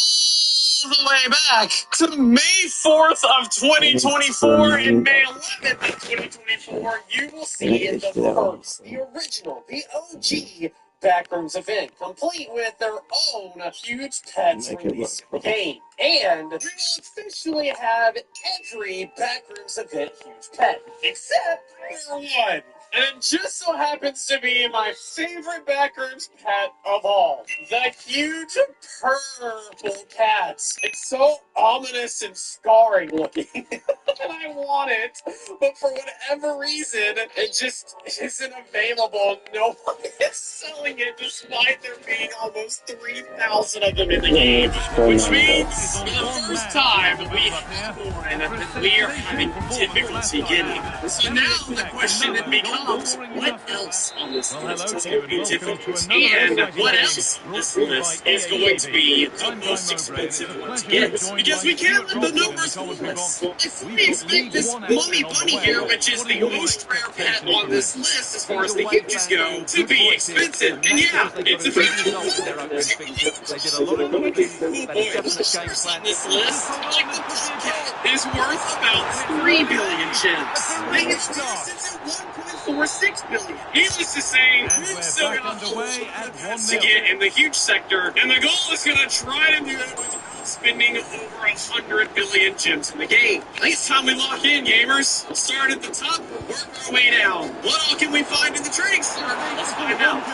the way back to May 4th of 2024 and May 11th of 2024, you will see the first, the original, the OG backrooms event, complete with their own huge pets released in the game. And we will officially have every backrooms event huge pet, except for one. And it just so happens to be my favorite backrooms pet of all. The huge purple cat. It's so ominous and scarring looking. And I want it. But for whatever reason, it just isn't available. No one is selling it despite there being almost 3,000 of them in the game. Which means, for the first time, we have one that we are having difficulty getting. So now the question becomes, Cubs, what else on this list is going to be difficult? And What else on this list is going to be the most expensive one to get? Because we can't let the numbers fool us. I fully expect this Mummy Bunny here, which is the most rare pet on this list as far as the huges go, to be expensive. And yeah, it's a fact. They did a lot of good things. Oh boy, last on this list, like the Bobcat, is worth about 3 billion gems. Biggest since at 1.46 billion. Needless to say, we've still got a lot of pets to get in the huge sector, and the goal is going to try to do that without spending over 100 billion gems in the game. I think it's time we lock in, gamers. We'll start at the top, work our way down. What all can we find in the trading server? Let's find out.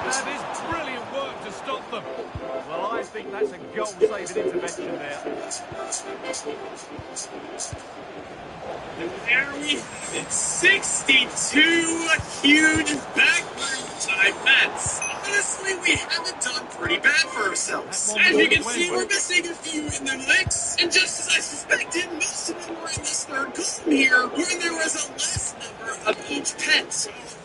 That is brilliant work to stop them. Well, I think that's a goal-saving intervention there. And there we have it, 62 huge backroom type bets. Honestly, we haven't done pretty bad for ourselves. As you can see, we're missing a few in the mix, and just as I suspected, most of them were in this third column here, where there was a less number of each pet.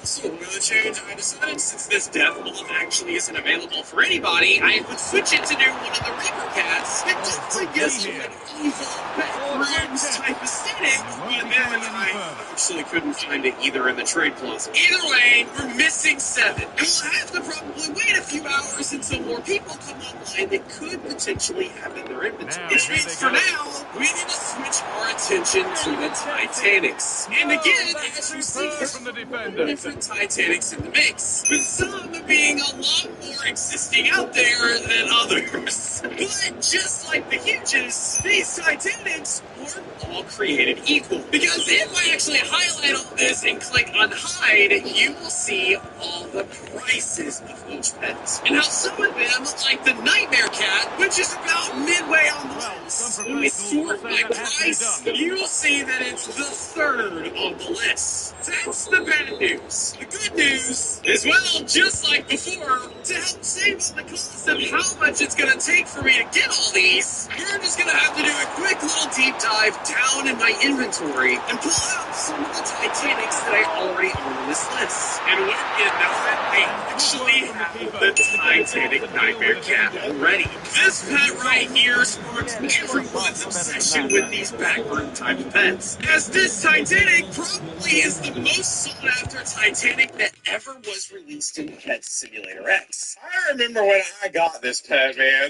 So I'm going to change. I decided since this death wolf actually isn't available for anybody, I would switch it to do one of the Reaper cats and just to guess you an evil backrooms type aesthetic, but then I actually couldn't find it either in the trade closet. Either way, we're missing 7. And we'll have to probably wait a few hours until more people come online that could potentially have in their inventory. Which means for now, we need to switch our attention to the Titanics. And again, as you see from the different Titanics in the mix, with some being a lot more existing out there than others. But just like the huges, these Titanics weren't all created equal. Because if I actually highlight all this and click unhide, you will see all the prices of each pet. And how some of them, like the Nightmare Cat, which is about midway on the list, when we sort by price, you'll see that it's the 3rd on the list. That's the bad news. The good news is, well, just like before, to help save on the cost of how much it's going to take for me to get all these, we're just going to have to do a quick little deep dive down in my inventory and pull out some of the Titanics that I already own on this list. And when you know that I actually have the Titanic Nightmare Cat already. This pet right here sparks everyone's obsession with these backroom type pets, as this Titanic probably is the most sought after Titanic that ever was released in Pet Simulator X. I remember when I got this pet, man.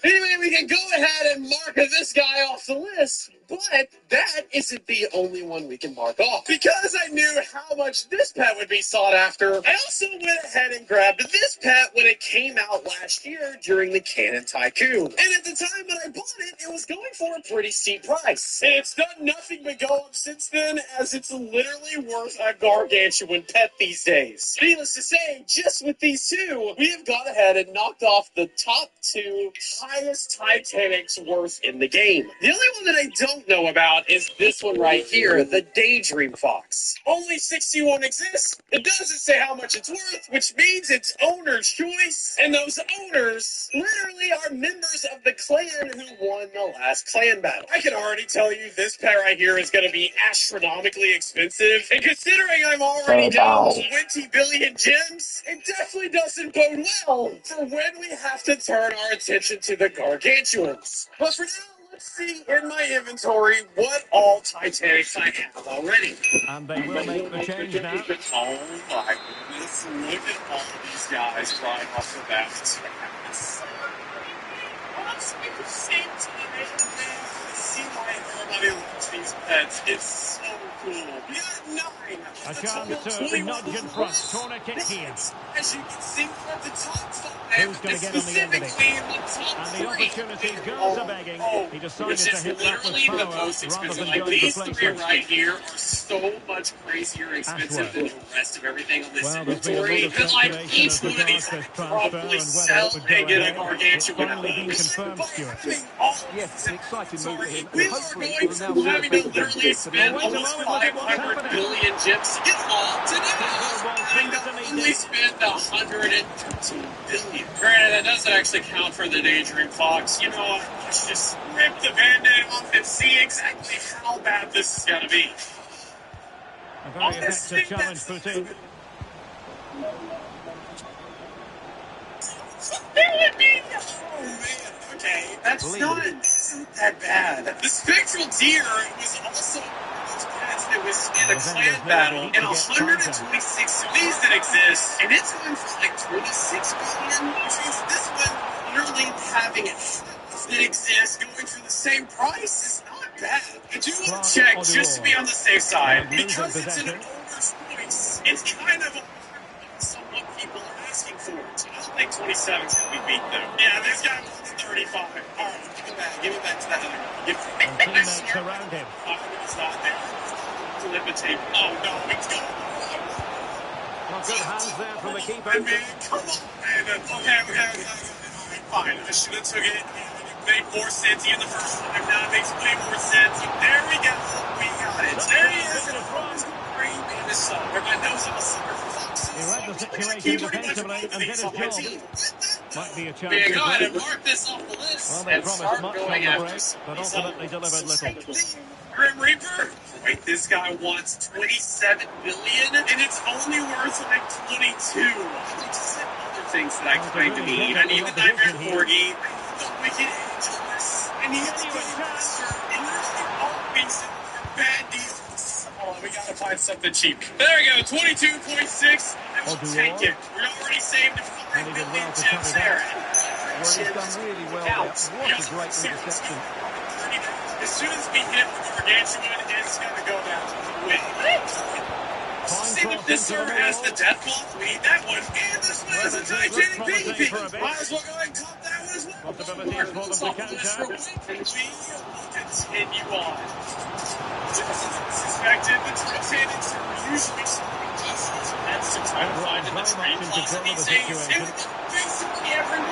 Anyway, we can go ahead and mark this guy off the list, but that isn't the only one we can mark off. Because I knew how much this pet would be sought after, I also went ahead and grabbed this pet when it came out last year during the Cannon Tycoon. And at the time when I bought it, it was going for a pretty steep price. And it's done nothing but go up since then, as it's literally worth a gargantuan pet these days. Needless to say, just with these two, we have gone ahead and knocked off the top 2 highest Titanics worth in the game. The only one that I don't know about is this one right here, the Daydream Fox. Only 61 exists. It doesn't say how much it's worth, which means it's owner's choice. And those owners literally are members of the clan who won the last clan battle. I can already tell you this pet right here is going to be astronomically expensive. And considering I'm already down 20 billion gems, it definitely doesn't bode well for when we have to turn our attention to the gargantuans. But for now, let's see in my inventory what all Titanics I have already. And they will make the change now. Oh my goodness, look at all of these guys right off the bat. Also, at the same time, see why everybody loves these pets. It's so cool. We got 9. A chance to nudge in front. Corner kick here. As you can see from the top 5, Who's going to get on the end of it? And the opportunity goes a begging. He decided to hit that with power rather than go these to 3 right here are so much crazier expensive than the rest of everything on this inventory. And like each one of these could probably sell and get a gargantuan confirmed, Yes, an exciting move for him. We are going from having to literally spend almost $1 500 billion gems to get all to now. And only spend 113 billion. Granted, that doesn't actually count for the Daydream Fox. You know what? Let's just rip the Band-Aid off and see exactly how bad this is going to be. A very effective challenge put in. Okay, that's not that bad. The Spectral Deer was also it was in a clan battle in 126 cities that exist, and it's going for like 26 billion, which means this one literally having it that exists going for the same price is not bad. I do want to check just to be on the safe side, because it's an older choice, it's kind of what people are asking for. So I don't think 27 can be beat though. Yeah, this guy wants 35. Alright, give it back to that other guy. Teammates around him. It's not there. Flip a tape. Oh no, it's gone. Well, good hands there from the keeper. Man, come on, man. Okay. Fine. I should have took it. It made more sense in the first time. Now it makes way more sense. There we go. We got it. There he is. And it's green in the sun. Everybody knows I'm a sucker for foxes. He read the situation defensively and did his job. Might be a chance. Yeah, go ahead and mark this off the list. Well, they and promised start much going on the after break, but ultimately delivered little. Grim Reaper? Wait, this guy wants 27 billion, and it's only worth like 22. I just said other things that I claim to need. I need the Nightmare Corgi, the Wicked Angelus, I need the Master, and there's the always bad deals. Oh, we gotta find something cheap. There we go, 22.6, and we'll take it. We already saved 5 million gems there. He's done really well there. What a great interception. As soon as we hit the gargantuan, it's going to go down to the wind. See if this sir has the death ball. We need that one. And this one has a Titanic baby. Might as well go ahead and cop that one as well. Possibilities for them to counter. And we will continue on. Just as suspected, the Titanics are usually something decent. That's to try to find in the train closet these days. And basically everyone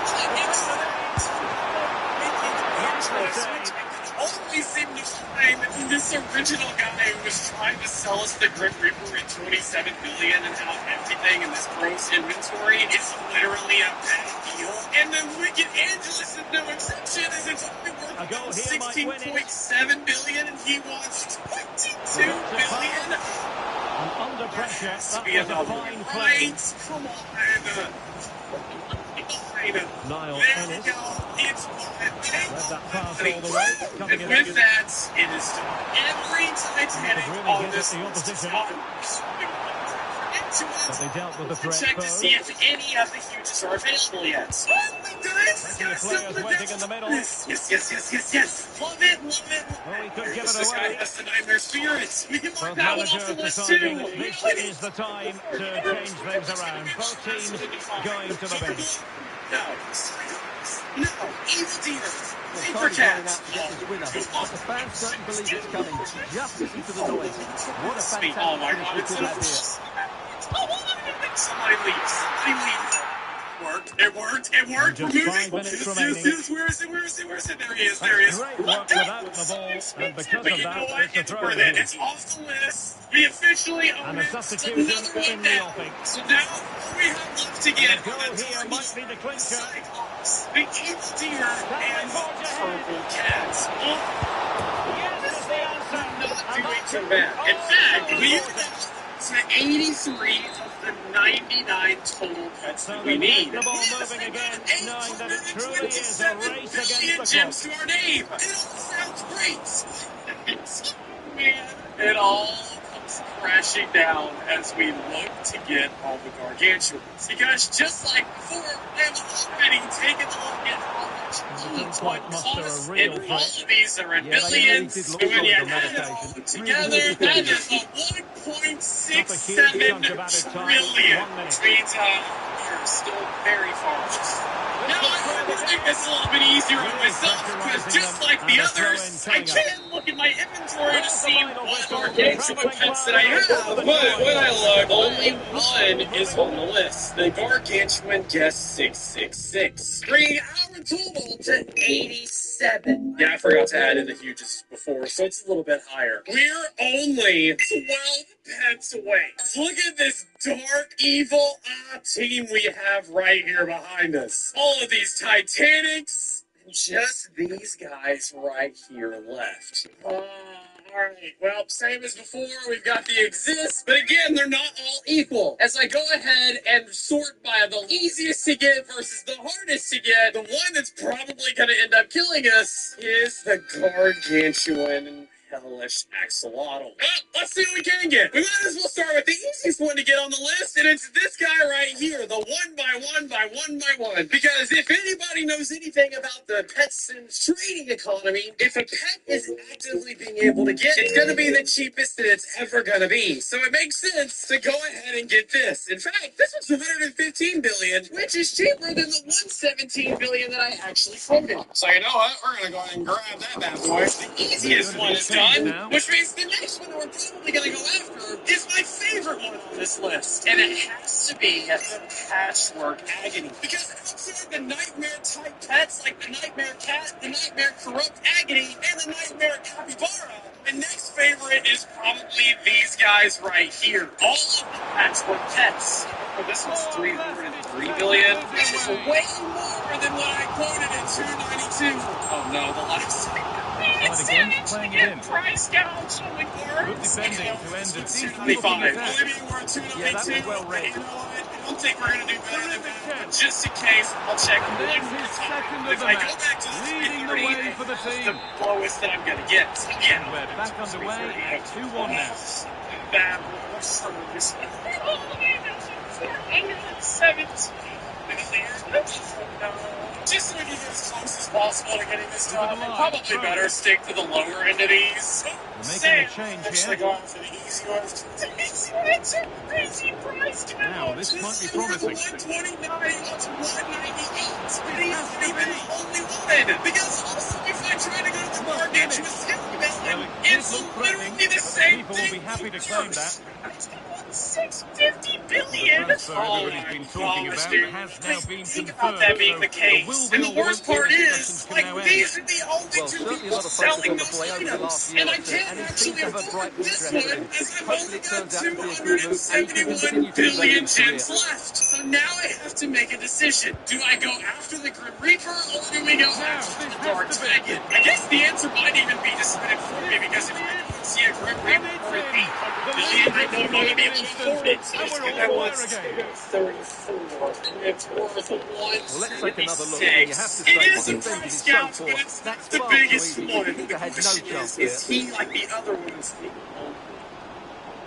only seemed to find this original guy who was trying to sell us the Grim Reaper at 27 billion and how everything in this gross inventory is literally a bad deal. And the Wicked Angelus is no exception, as it's only worth 16.7 billion and he wants 22 billion. And under pressure, that was a fine play. Come on, Niall there Ennis. we go. It's Read that pass all the way. and with that, it is every Titanic on this opposition. But they dealt with the threat check to first. see if any of the huges are available yet. Plenty of players waiting in the middle. Yes. Love it. Oh, he could give it This guy away. has the Nightmare Spirits. We can Both mark that one off managers the list deciding too. this is the time to change things around. Both teams going to the bench. No, Evil Demon. Paper Cats. The fans don't believe it's coming. Just listen to the noise. What a fantastic Oh my God, finish we could have here. Somebody leave. It worked. Just 5 minutes remaining. Where is it? There he is. Great work without the ball, and because But of you know that, what? it's a It's throw worth it. in. It's off the list. We officially own And a it. substitution Another one in the down. offing. So now we have left to get The goal here might be the clincher. Cyclops, the Evil Deer, and Purple Cats. Yes is the answer. Not doing too bad. In fact, we are to 83 of the 99 total pets So that they we need. keep the ball moving again, knowing that it truly is a race against the gems clock. to our name. It all sounds great. Man, it all comes crashing down as we look to get all the gargantuans. Because just like before, they've already taken a look at how much each one costs, and all of these are in billions. And when you add it all together, that is a 1.67 trillion, which means we're still very far off. Now I want to make this a little bit easier on myself, because just like the others, I can look at my inventory to see what gargantuan pets that I have. But when I look, only one is on the list. The gargantuan guest 666, bringing our total to 86. 7. Yeah, I forgot to add in the huges before, so it's a little bit higher. We're only 12 pets away. Look at this dark, evil team we have right here behind us. All of these Titanics, and just these guys right here left. Alright, well, same as before, we've got the exists, but again, they're not all equal. As I go ahead and sort by the easiest to get versus the hardest to get, the one that's probably going to end up killing us is the Gargantuan Hellish Axolotl. Well, let's see what we can get. We might as well start with the easiest one to get on the list, and it's this guy right here, the 1x1x1x1. Because if anybody knows anything about the pet sims trading economy, if a pet is actively being able to get, it's going to be the cheapest that it's ever going to be. So it makes sense to go ahead and get this. In fact, this one's 115 billion, which is cheaper than the 117 billion that I actually quoted. So you know what? We're going to go ahead and grab that bad boy. The easiest one is done, which means the next one that we're probably going to go after is my favorite one on this list. And it has to be the Patchwork Agony. Because outside the nightmare type pets like the Nightmare Cat, the Nightmare Corrupt Agony, and the Nightmare Capybara, the next favorite is probably these guys right here. All of the Patchwork pets. Oh, this one's 303 billion, which is way more than what I quoted in 292. Oh no, the last one. Playing it in. Price gouge only works. Defending to end a decent 295. attack. Maybe we're 292. Yeah, that was well read. You know what? I don't think we're going to do better than that. But just in case, I'll check And one there's more his time. second If of the I go match, back to the leading the 330, way for the that's team. the lowest that I'm going to get. So, yeah. And we're back underway at 2-1 now. That was some of this. Oh, man, that's 417. Just so we can get as close as possible to getting this done, probably better stick to the lower end of these. Making a change here. Go for the easy ones. It's a crazy price. Now, this might be promising. 129 to 198. He's even the only one. Because also, if I try to go to the Gargantuous Helmet, it's literally the same People thing. will be happy to claim that. 650 billion. Transfer everybody's been talking about has now been confirmed. That being the So case. And the worst part is, like, these are the only two certainly a people lot of focus selling on the those play over the items. last year And or I two, can't and he actually seems to have a afford bright this future ahead one, of him. as I've Hopefully only it got turns out to be a good move, and he can 271 continue to develop billion his career. gems left. So now I have to make a decision. Do I go after the Grim Reaper, or do we go after the Dark Dragon? I guess the answer might even be to spin it for me, because if I don't see a Grim Reaper for 800 billion, I know I'm not going to be able to afford it. So And it's we're going to all want fire again. 34. It's worth a one. Well, let's take another look, and you have to say, It is the a defense price is so gouge, poor. but it's not That's the far too biggest easy. one. Keeper The had no question chance is here. he like the other ones?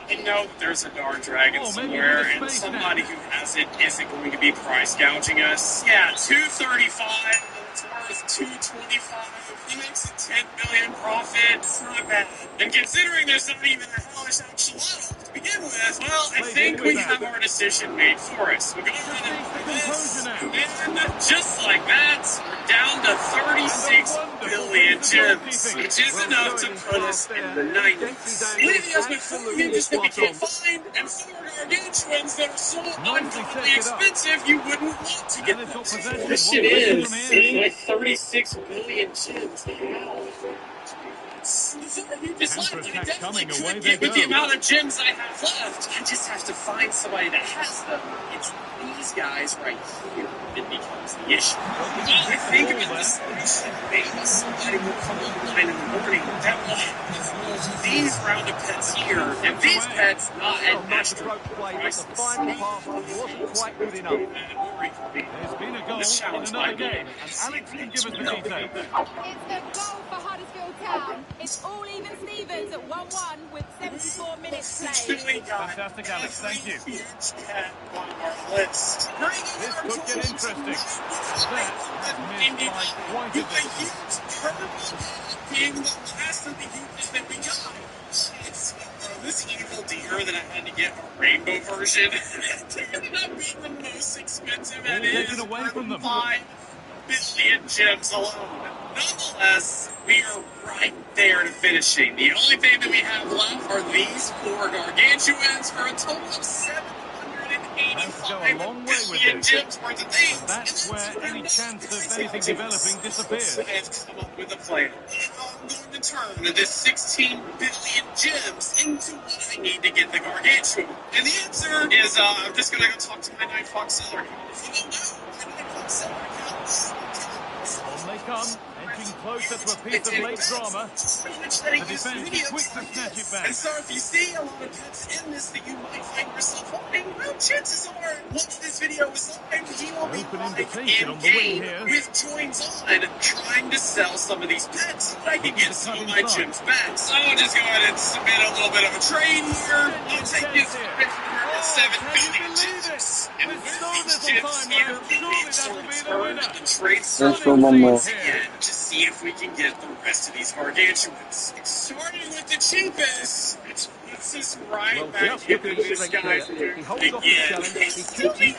I know that there's a Dark Dragon Oh, maybe somewhere, with a and space somebody now. who has it isn't going to be price gouging us. Yeah, 235. It's worth 225. He makes a 10 million profit. It's not bad. And considering there's not even a hellish axolotl to begin with, well, I think we have our decision made for us. We'll go ahead and do this, and then just like that, we're down to 36 billion gems, which is enough to put us in the 90s. Leaving us with 4 ninjas that we can't find, and 4 gargantuans that are so ungodly expensive you wouldn't want to get them. This shit is like 36 billion gems. This left, and it definitely could get with the amount of gems I have left. I just have to find somebody that has them. It's these guys right here that becomes the issue. I think about the solution. Maybe somebody will come online in the morning that will have these rounded pets here, and these pets not at natural prices. The final pass wasn't quite good enough. There's been a goal in another game, and Alex can give us the details. It's the goal for Huddersfield Town. It's all even Stevens at 1-1 with 74 minutes played. Fantastic, Alex. Thank you. On our list. This could get interesting. That has missed by quite a distance. Being the last of the units that we got. This evil deer that I had to get a rainbow version ended up being the most expensive. All taken away from them. 5 billion gems alone. Nonetheless, we are right there to finishing. The only thing that we have left are these 4 gargantuans for a total of 780 Has to go a long way with this. But that's where any chance of anything developing disappears. I've come up with a plan. I'm going to turn this 16 billion gems into what I need to get the gargantuan. And the answer is, I'm just going to go talk to my Night Fox seller. If you don't know, my Night Fox seller accounts. On they come, edging closer to a piece of late drama. The defense is quick to snatch it back. And so if you see a lot of pets in this that you might find yourself wanting, well, chances are, once this video is live, he will be in-game with joins on, trying to sell some of these pets so I can get some of my gems back. So I'll just go ahead and submit a little bit of a trade here. I'll take his 7 billion gems. And with these gems here, the trade to see if we can get the rest of these gargantuans. Starting with the cheapest, which puts us right back in this guy's here. Again, he's only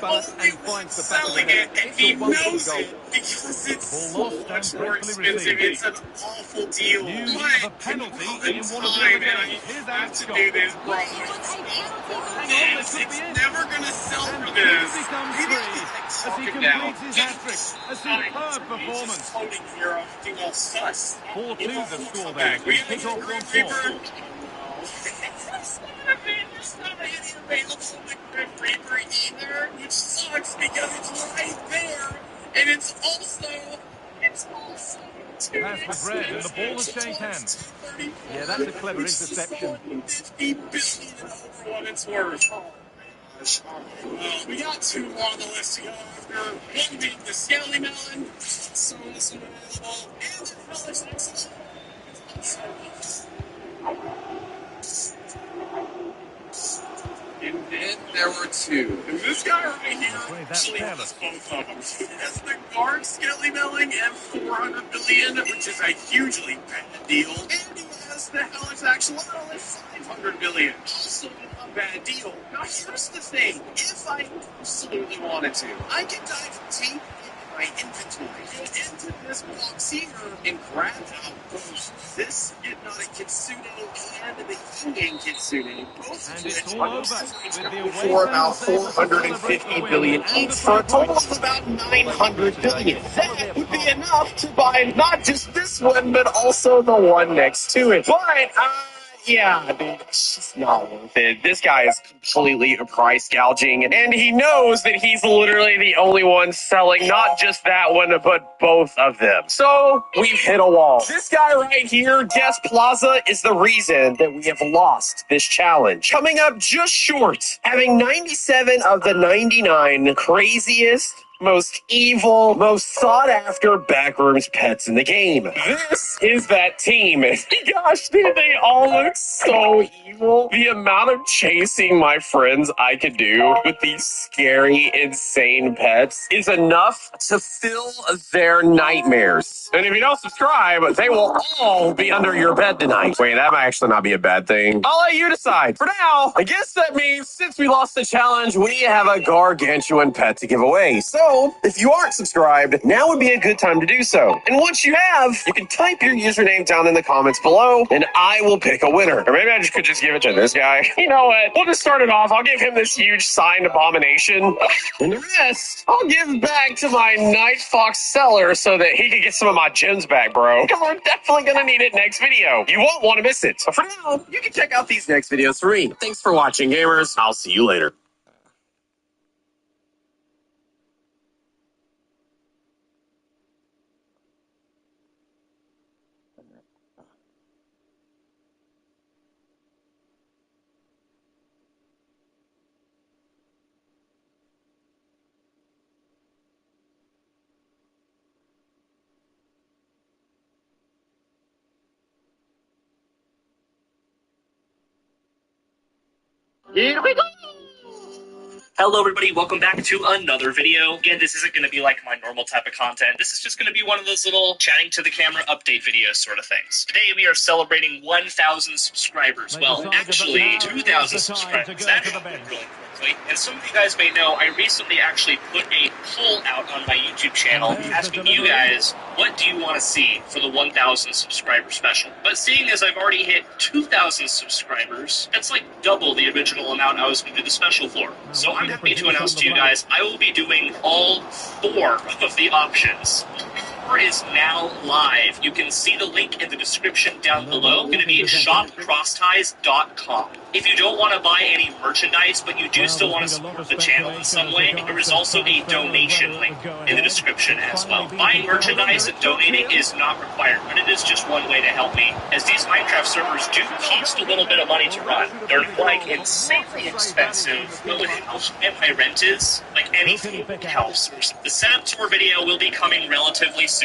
selling it, and he knows it because it's so much more expensive. It's an awful deal. But a penalty in one of the time, other and I games. have to do this, bro. It's never gonna sell for this. As he completes his hat-trick. A superb performance. Floating here, acting all sus. 4-2 the score there. We Kick off once paper. more. It's not really available in the Grim Reaper either, which sucks because it's right there, and it's also Pass was red, and the ball has changed hands. Yeah, that's a clever interception. 50 billion over what it's worth. Oh my gosh. Well, we got two more on the list to go after. One being the Skelly Melon, so this one available, and the Fc26. And then there were two. And this guy right here actually has both of them. He has the Guard Skelly Milling at 400 billion, which is a hugely bad deal. And he has the Helix Axolotl at 500 billion. Also a bad deal. Now here's the thing. If I absolutely wanted to, I could dive deep my inventory into this box here and grab out both this Hypnotic Kitsune and the Yin Kitsune, both And it's all over for about 450 billion each, for a total of about 900 billion. That would be enough to buy not just this one, but also the one next to it. But, yeah, dude, it's just not worth it. This guy is completely price gouging, and he knows that he's literally the only one selling not just that one, but both of them. So, we've hit a wall. This guy right here, Guest Plaza, is the reason that we have lost this challenge. Coming up just short, having 97 of the 99 craziest, most evil, most sought-after backrooms pets in the game. This is that team. And gosh, dude, they all look so evil. The amount of chasing my friends I could do with these scary, insane pets is enough to fill their nightmares. And if you don't subscribe, they will all be under your bed tonight. Wait, that might actually not be a bad thing. I'll let you decide. For now, I guess that means since we lost the challenge, we have a gargantuan pet to give away. So, if you aren't subscribed, now would be a good time to do so. And once you have, you can type your username down in the comments below, and I will pick a winner. Or maybe I could just give it to this guy. You know what? We'll just start it off. I'll give him this huge signed abomination. And the rest, I'll give back to my Night Fox seller so that he can get some of my gems back, bro. Because we're definitely going to need it next video. You won't want to miss it. But for now, you can check out these next videos for me. Thanks for watching, gamers. I'll see you later. Here we go! Hello everybody, welcome back to another video. Again, this isn't going to be like my normal type of content. This is just going to be one of those little chatting to the camera update videos sort of things. Today we are celebrating 1,000 subscribers. Well, actually 2,000 subscribers. That is really cool. quickly. And some of you guys may know I recently actually put a poll out on my YouTube channel asking you guys, what do you want to see for the 1,000 subscriber special? But seeing as I've already hit 2,000 subscribers, that's like double the original amount I was going to do the special for. So I'm happy to announce to you guys, I will be doing all 4 of the options. Is now live. You can see the link in the description down below. It's going to be shopcrossties.com. If you don't want to buy any merchandise, but you do still want to support the channel in some way, there is also a donation link in the description as well. Buying merchandise and donating is not required, but it is just one way to help me, as these Minecraft servers do cost a little bit of money to run. They're like insanely expensive, but with how high my rent is, like anything helps. The setup tour video will be coming relatively soon.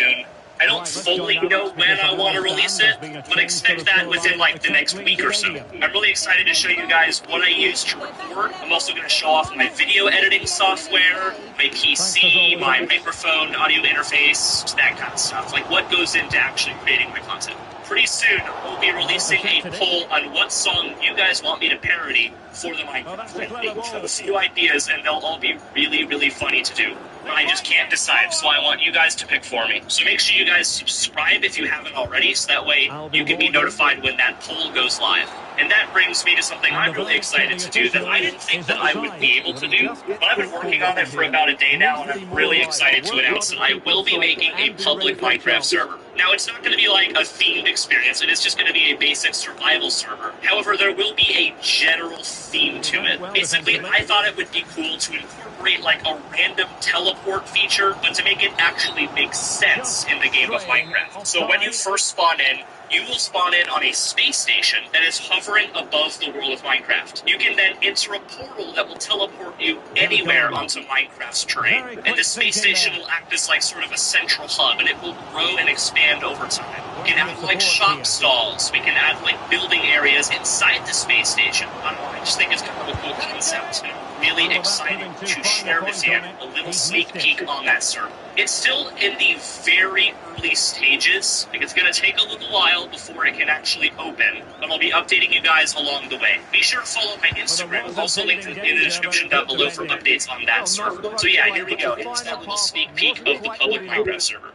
I don't fully know when I want to release it, but expect that within like the next week or so. I'm really excited to show you guys what I use to record. I'm also going to show off my video editing software, my PC, my microphone, audio interface, that kind of stuff. Like what goes into actually creating my content. Pretty soon, we'll be releasing a poll on what song you guys want me to parody for the Minecraft. I have a few ideas, and they'll all be really, really funny to do. But I just can't decide, so I want you guys to pick for me. So make sure you guys subscribe if you haven't already, so that way you can be notified when that poll goes live. And that brings me to something I'm really excited to do that I didn't think that I would be able to do, but I've been working on it for about a day now, and I'm really excited to announce that I will be making a public Minecraft server. Now, it's not going to be like a themed experience, it is just going to be a basic survival server. However, there will be a general theme to it. Basically, I thought it would be cool to incorporate like a random teleport feature, but to make it actually make sense in the game of Minecraft. So when you first spawn in, you will spawn in on a space station that is hovering above the world of Minecraft. You can then enter a portal that will teleport you anywhere onto Minecraft's terrain. And this space station will act as like sort of a central hub, and it will grow and expand over time. We can add like shop stalls, we can add like building areas inside the space station. I don't know, I just think it's kind of a cool concept. And I'm really excited to share with you a little sneak peek on that server. It's still in the very early stages. Like it's going to take a little while before it can actually open, but I'll be updating you guys along the way. Be sure to follow my Instagram, also linked in the description down below for updates on that server. So yeah, here we go. Here's that little sneak peek of the public Minecraft server.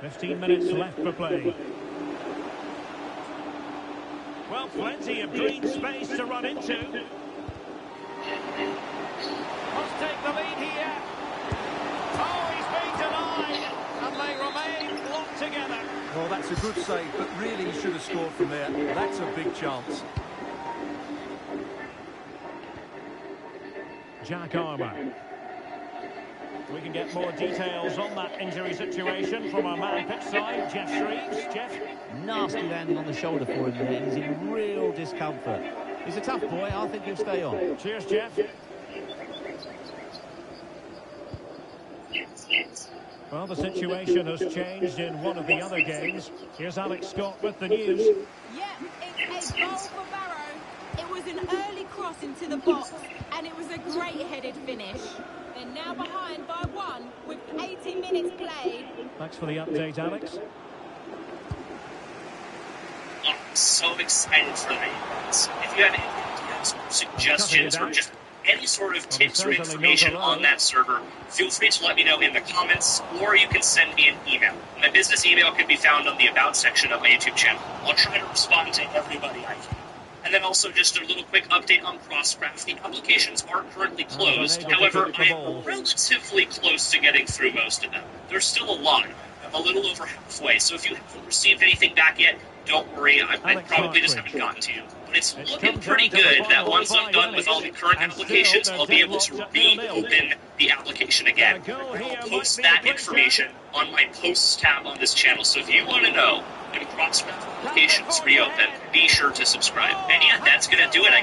15 minutes left for play. Well, plenty of green space to run into. Must take the lead here. Oh, he's been denied, and they remain locked together. Well, that's a good save, but really he should have scored from there. That's a big chance. Jack Armour. We can get more details on that injury situation from our man pitch side, Jeff Shreves. Jeff? Nasty landing on the shoulder for him there. He's in real discomfort. He's a tough boy. I think he'll stay on. Cheers, Jeff. Well, the situation has changed in one of the other games. Here's Alex Scott with the news. Yeah, it's a goal for Barrow. It was an early cross into the box, and it was a great headed finish. They're now behind by 1 with 80 minutes played. Thanks for the update, Alex. I'm so excited for these. If you have any ideas or suggestions or just any sort of tips or information on that server, feel free to let me know in the comments, or you can send me an email. My business email can be found on the About section of my YouTube channel. I'll try to respond to everybody I can. And then also just a little quick update on Crosscraft. The applications are currently closed. However, I am relatively close to getting through most of them. There's still a lot. I'm a little over halfway, so if you haven't received anything back yet, don't worry. I probably just haven't gotten to you. But it's looking pretty good that once I'm done with all the current applications, I'll be able to reopen the application again. I'll post that information on my posts tab on this channel. So if you want to know when Crosscraft applications reopen, be sure to subscribe. And yeah, that's going to do it. I